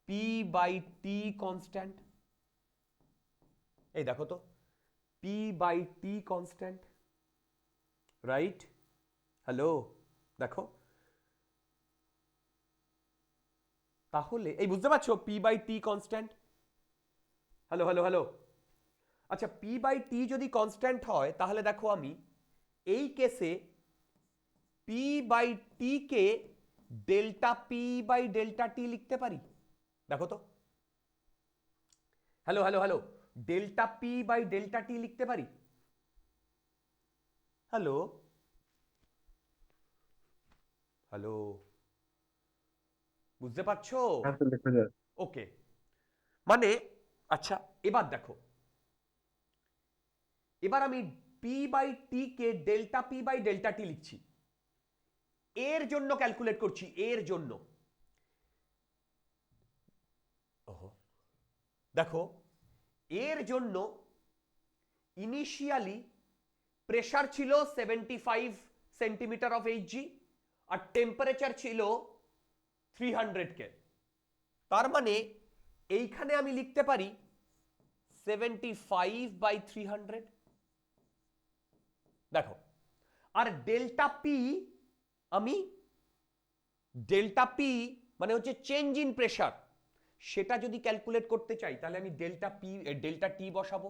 পি বাই টি কনস্ট্যান্ট। এই দেখো তো, P by T constant, right? Hello, দেখো, তাহলে এই বুঝতে পারছো, P by T constant. Hello hello hello, আচ্ছা পি বাই টি যদি কনস্ট্যান্ট হয়, তাহলে দেখো আমি এই কেসে পি বাই টি কে delta P by delta T লিখতে পারি। দেখো তো, hello hello hello, delta P by delta T লিখতে পারি। হ্যালো হ্যালো, বুঝতে পারছো? হ্যাঁ স্যার, লেখা যায়। ওকে, মানে আচ্ছা এবার দেখো, এবার আমি পি বাই টি কে delta P by delta T লিখছি, এর জন্য ক্যালকুলেট করছি, এর জন্য। ওহো, দেখো, এর জন্য ইনিশিয়ালি প্রেসার ছিল 75 সেন্টিমিটার অফ এইচজি, আর টেম্পারেচার ছিল 300 কে। তার মানে এইখানে আমি লিখতে পারি 75 বাই 300। দেখো, আর ডেল্টা পি, আমি ডেল্টা পি মানে হচ্ছে চেঞ্জ ইন প্রেসার, সেটা যদি ক্যালকুলেট করতে চাই, তাহলে আমি ডেল্টা টি বসাবো।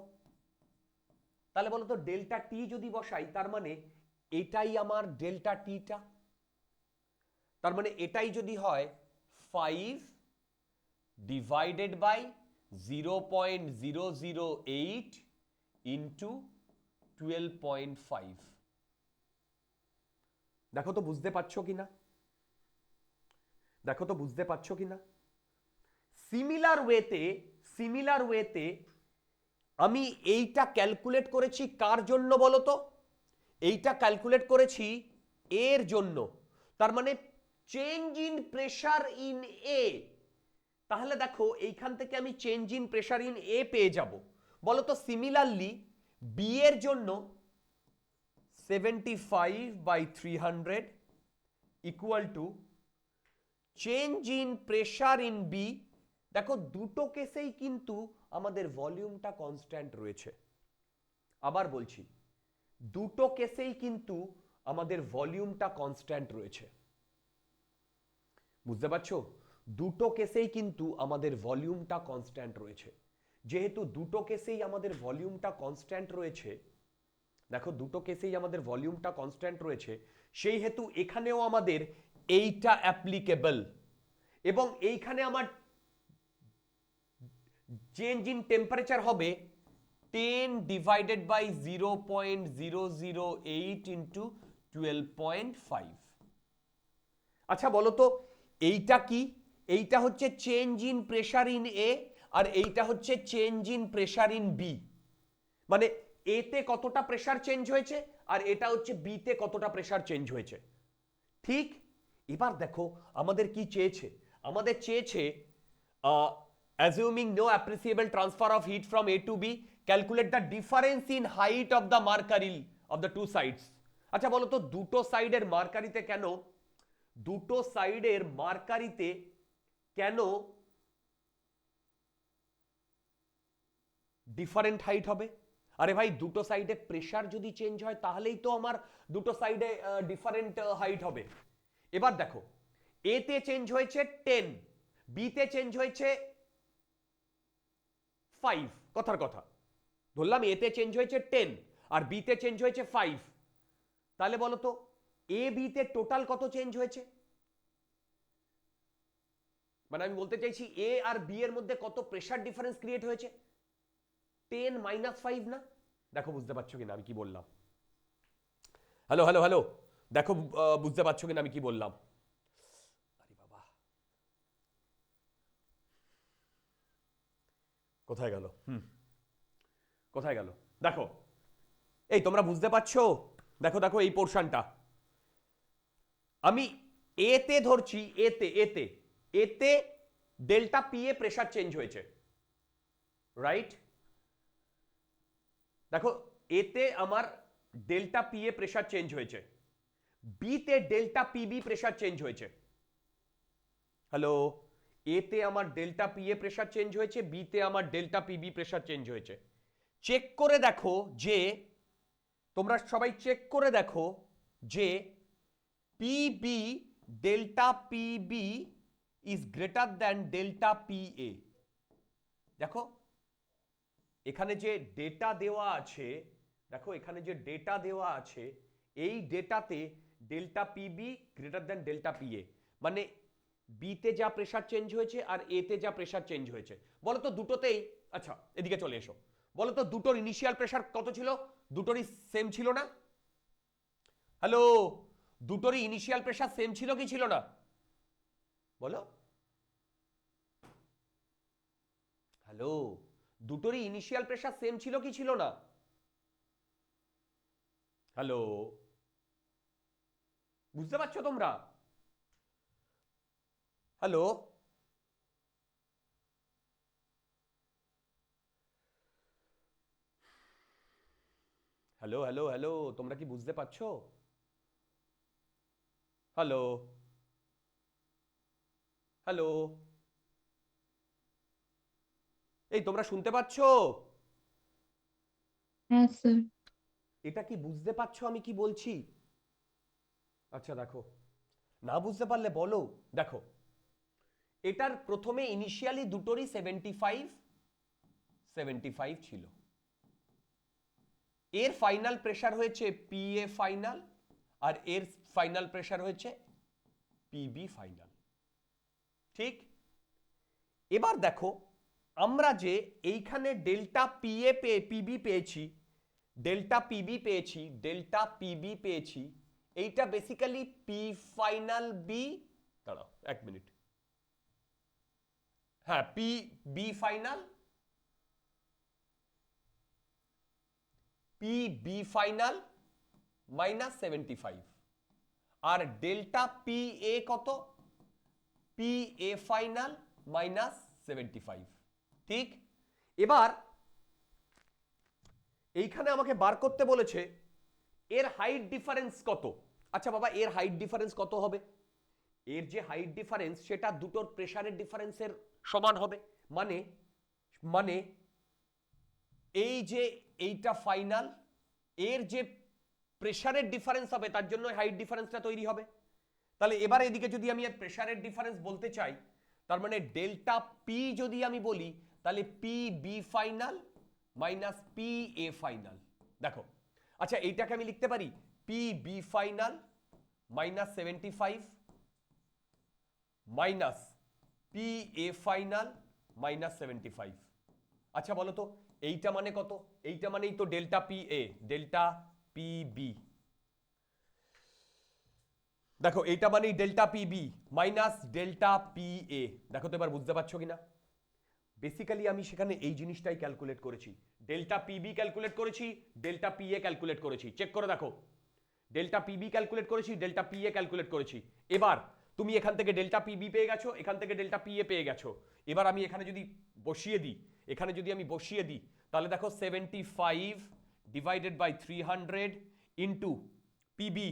তাহলে বলো তো, ডেল্টা টি যদি বসাই, তার মানে এটাই আমার ডেল্টা টিটা। তার মানে এটাই যদি হয় 5 ডিভাইডেড বাই 0.008 ইন্টু 12.5। দেখো তো বুঝতে পারছো কিনা, দেখো তো বুঝতে পারছো কিনা? সিমিলার ওয়েতে আমি এইটা ক্যালকুলেট করেছি কার জন্য বলো তো? এইটা ক্যালকুলেট করেছি এর জন্য। তার মানে change in pressure in A. তাহলে দেখো, এইখান থেকে আমি change in pressure in A পেয়ে যাব। বলো তো, সিমিলারলি বি এর জন্য 75 by 300 equal to change in pressure in B. দেখো দুটো কেসেই কিন্তু আমাদের ভলিউমটা কনস্ট্যান্ট রয়েছে। আবার বলছি, দুটো কেসেই কিন্তু আমাদের ভলিউমটা কনস্ট্যান্ট রয়েছে। বুঝতে পারছো? দুটো কেসেই কিন্তু আমাদের ভলিউমটা কনস্ট্যান্ট রয়েছে। যেহেতু দুটো কেসেই আমাদের ভলিউমটা কনস্ট্যান্ট রয়েছে, দেখো দুটো কেসেই আমাদের ভলিউমটা কনস্ট্যান্ট রয়েছে, সেই হেতু এখানেও আমাদের এইটা অ্যাপ্লিকেবল। এবং এইখানে আমার চেঞ্জ ইন টেম্পারেচার হবে 10 ডিভাইডেড বাই 0.008 ইন্টু 12.5। আচ্ছা বলো তো এইটা কি? এইটা হচ্ছে change in pressure in A, আর এইটা হচ্ছে change in pressure in B. মানে এতে কতটা প্রেশার চেঞ্জ হয়েছে আর এটা হচ্ছে বিতে কতটা প্রেশার চেঞ্জ হয়েছে। ঠিক? এবার দেখো আমাদের কি চেয়েছে, আমাদের চেয়েছে assuming no appreciable transfer of heat from A to B, calculate the difference in height of the mercury of the two sides। আচ্ছা বলো তো দুটো সাইডের মার্কারিতে কেন, দুটো সাইডের মার্কারিতে কেন ডিফারেন্ট হাইট হবে? আরে ভাই দুটো সাইডে প্রেসার যদি চেঞ্জ হয় তাহলেই তো আমার দুটো সাইডে ডিফারেন্ট হাইট হবে। এবার দেখো এ তে চেঞ্জ হয়েছে 10, বি তে চেঞ্জ হয়েছে 5, কথার কথা ধরলাম এ তে চেঞ্জ হয়েছে 10 আর বি তে চেঞ্জ হয়েছে 5, তাহলে বলো তো এ বি তে টোটাল কত চেঞ্জ হয়েছে? মানে আমি বলতে চাইছি এ আর বি এর মধ্যে কত প্রেসার ডিফারেন্স ক্রিয়েট হয়েছে? 10 - 5 না? দেখো বুঝতে পারছো কিনা আমি কি বললাম? হ্যালো হ্যালো হ্যালো, দেখো বুঝতে পারছো কিনা আমি কি বললাম? আরে বাবা কোথায় গেল? কোথায় গেল? দেখো এই তোমরা বুঝতে পারছো? দেখো দেখো এই পোর্শনটা আমি এ তে ধরছি, এতে এতে এতে ডেল্টা পি এ প্রেসার চেঞ্জ হয়েছে, রাইট? দেখো এতে আমার ডেল্টা পি এ প্রেসার চেঞ্জ হয়েছে, বিতে ডেল্টা পিবি প্রেসার চেঞ্জ হয়েছে। হ্যালো, এতে আমার ডেল্টা পি এ প্রেসার চেঞ্জ হয়েছে, বিতে আমার ডেল্টা পিবি প্রেসার চেঞ্জ হয়েছে। চেক করে দেখো যে, তোমরা সবাই চেক করে দেখো যে PB delta PB is greater than delta P A. দেখো এখানে যে ডেটা দেওয়া আছে, দেখো এখানে যে ডেটা দেওয়া আছে, এই ডেটাতে delta PB greater than delta PA, মানে বিতে যা প্রেসার চেঞ্জ হয়েছে আর এতে যা প্রেসার চেঞ্জ হয়েছে। বলো তো দুটোতেই, আচ্ছা এদিকে চলে এসো, বলো তো দুটোর ইনিশিয়াল প্রেসার কত ছিল? দুটোরই সেম ছিল না? হ্যালো, দুটোরই ইনিশিয়াল প্রেসার সেম ছিল কি ছিল না? বলো। হ্যালো, দুটোরই ইনিশিয়াল প্রেসার সেম ছিল কি ছিল না? হ্যালো, বুঝতে পারছো তোমরা? হ্যালো, হ্যালো হ্যালো হ্যালো, তোমরা কি বুঝতে পারছো? হ্যালো হ্যালো, এই তোমরা শুনতে পাচ্ছো? হ্যাঁ স্যার। এটা কি বুঝতে পারছো আমি কি বলছি? আচ্ছা দেখো, না বুঝতে পারলে বলো। দেখো এটার প্রথমে ইনিশিয়ালি দুটোরই 75 ছিল, এর ফাইনাল প্রেসার হয়েছে পিএ ফাইনাল আর এর ফাইনাল প্রেসার হয়েছে পিবি ফাইনাল। ঠিক? এবার দেখো আমরা যে এইখানে ডেল্টা পিএ পিবি পেয়েছি, ডেল্টা পিবি পেয়েছি, ডেল্টা পিবি পেয়েছি, এইটা বেসিক্যালি পি ফাইনাল বি, দাঁড়াও এক মিনিট, হ্যাঁ P B final, P B final minus 75, আর ডেল্টা পি এ কত? P A final minus 75। ঠিক? এবার এইখানে আমাকে বার করতে বলেছে এর হাইট ডিফারেন্স কত। আচ্ছা বাবা, এর হাইট ডিফারেন্স কত হবে? এর যে হাইট ডিফারেন্স সেটা দুটোর প্রেসারের ডিফারেন্সের সমান হবে। মানে মানে এই যে এইটা ফাইনাল, এর যে প্রেসারের ডিফারেন্স হবে তার জন্য হাইট ডিফারেন্সটা তৈরি হবে। তাহলে এবার এদিকে যদি আমি এর প্রেসারের ডিফারেন্স বলতে চাই, তার মানে ডেল্টা পি যদি আমি বলি, তাহলে P B final minus P A final. দেখো, আচ্ছা এইটাকে আমি লিখতে পারি P B final minus 75 minus P A final minus 75। আচ্ছা বলো তো এইটা মানে কত? এইটা মানেই তো delta P A, delta P B. দেখো এইটা মানেই delta P B minus delta P A. দেখো তো এবার বুঝতে পারছো কিনা? বেসিক্যালি আমি সেখানে এই জিনিসটাই ক্যালকুলেট করেছি, ডেল্টা পি বি ক্যালকুলেট করেছি, ডেল্টা পি এ ক্যালকুলেট করেছি। চেক করে দেখো, ডেল্টা পি বি ক্যালকুলেট করেছি, ডেল্টা পি এ ক্যালকুলেট করেছি। এবার তুমি এখান থেকে ডেল্টা পি বি পেয়ে গেছো, এখান থেকে ডেল্টা পি এ পেয়ে গেছো। এবার আমি এখানে যদি বসিয়ে দিই, এখানে যদি আমি বসিয়ে দিই, তাহলে দেখো 75 ডিভাইডেড বাই 300 ইন্টু পিবি।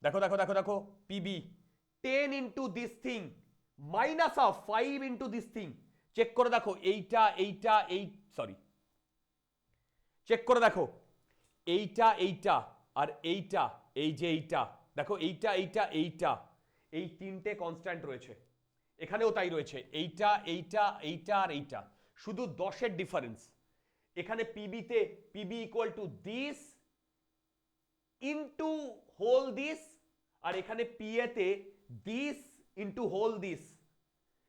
দেখো দেখো দেখো দেখো PB 10 into this thing minus of 5 into this thing. Check করে দেখো এইটা এইটা এই সরি, চেক করে দেখো এইটা এইটা আর এইটা, এই যে এইটা দেখো এইটা এইটা এইটা, এই তিনটে কনস্ট্যান্ট রয়েছে, এখানেও তাই রয়েছে, এইটা এইটা এইটা আর এইটা, শুধু 10-এর ডিফারেন্স। এখানে পিবিতে PB equal to this into whole this, আর এখানে পিএতে দিস ইন্টু হোল দিস।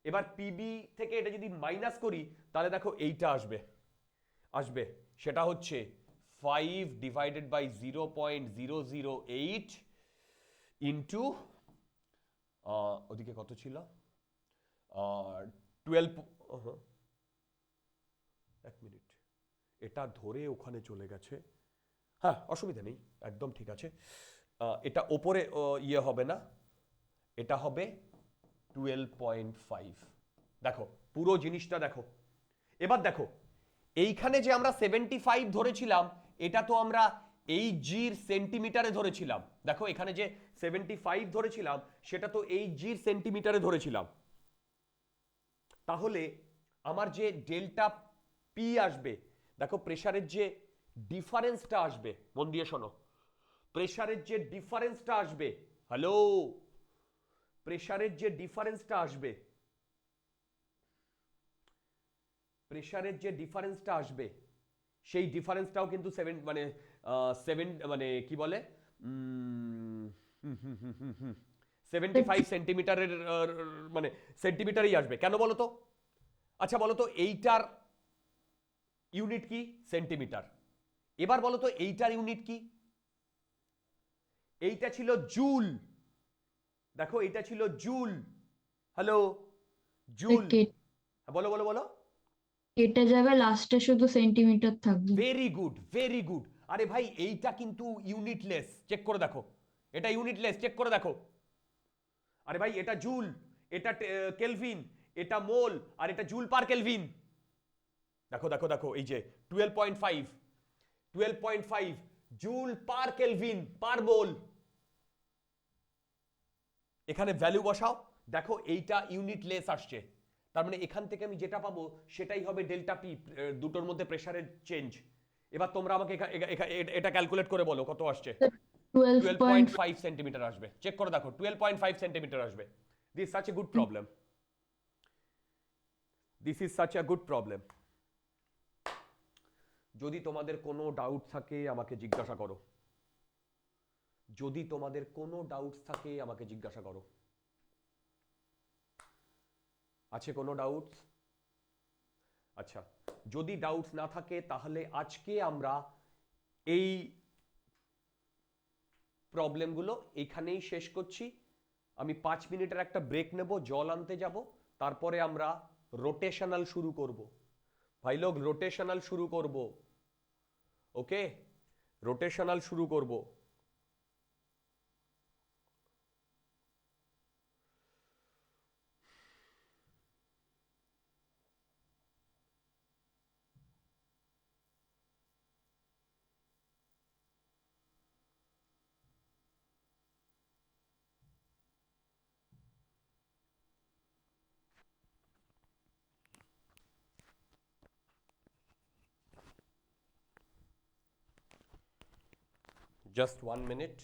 এবার পিবি থেকে এটা যদি মাইনাস করি তাহলে দেখো এইটা আসবে, আসবে সেটা হচ্ছে 5 ডিভাইডেড বাই 0.008 ইন্টু ওদিকে কত ছিল 12। এক মিনিট, এটা ধরে ওখানে চলে গেছে। হ্যাঁ অসুবিধা নেই, একদম ঠিক আছে। এটা ওপরে ইয়ে হবে না, এটা হবে 12.5। দেখো পুরো জিনিসটা দেখো। এবার দেখো এইখানে যে আমরা 75 ধরেছিলাম, এটা তো আমরা এই জির সেন্টিমিটারে ধরেছিলাম। দেখো এখানে যে 75 ধরেছিলাম সেটা তো এই জির সেন্টিমিটারে ধরেছিলাম। তাহলে আমার যে ডেল্টা পি আসবে, দেখো প্রেসারের যে ডিফারেন্সটা আসবে, মন দিয়ে শোনো, প্রেসারের যে ডিফারেন্সটা আসবে, হ্যালো, প্রেসারের যে ডিফারেন্সটা আসবে, প্রেসারের যে ডিফারেন্সটা আসবে সেই ডিফারেন্সটাও কিন্তু 7 মানে 7 মানে কি বলে 75 সেন্টিমিটারের মানে সেন্টিমিটারই আসবে। কেন বলো তো? আচ্ছা বলো তো এইটার ইউনিট কি? সেন্টিমিটার। এবার বলো তো এইটার ইউনিট কি? এইটা ছিল জুল। দেখো এইটা ছিল জুল, হ্যালো, জুল। বলো বলো বলো। কেটে যাবে, লাস্টে শুধু সেন্টিমিটার থাকবে। Very good, very good. আরে ভাই এইটা কিন্তু ইউনিটলেস, চেক করে দেখো, এটা ইউনিটলেস, চেক করে দেখো। আরে ভাই এটা জুল, এটা কেলভিন, এটা মোল, আর এটা জুল পার কেলভিন। দেখো দেখো দেখো এই যে 12.5 12.5 জুল পার কেলভিন পার মোল। এখানে ভ্যালু বসাও, দেখো এইটা ইউনিটলেস আসছে, তার মানে এখান থেকে আমি যেটা পাবো সেটাই হবে ডেল্টা পি, দুটোর মধ্যে প্রেসারের চেঞ্জ। এবার তোমরা আমাকে এটা ক্যালকুলেট করে বলো কত আসছে। 12.5 সেন্টিমিটার আসবে, চেক করে দেখো 12.5 সেন্টিমিটার আসবে। This such a good problem, this is such a good problem. যদি তোমাদের কোনো ডাউট থাকে আমাকে জিজ্ঞাসা করো, যদি তোমাদের কোনো ডাউটস থাকে আমাকে জিজ্ঞাসা করো। আছে কোনো ডাউটস? আচ্ছা, যদি ডাউটস না থাকে তাহলে আজকে আমরা এই প্রবলেমগুলো এইখানেই শেষ করছি। আমি 5 মিনিটের একটা ব্রেক নেব, জল আনতে যাব, তারপরে আমরা রোটেশনাল শুরু করব। ভাই লোক রোটেশনাল শুরু করব, ওকে, রোটেশনাল শুরু করব। Just 1 minute.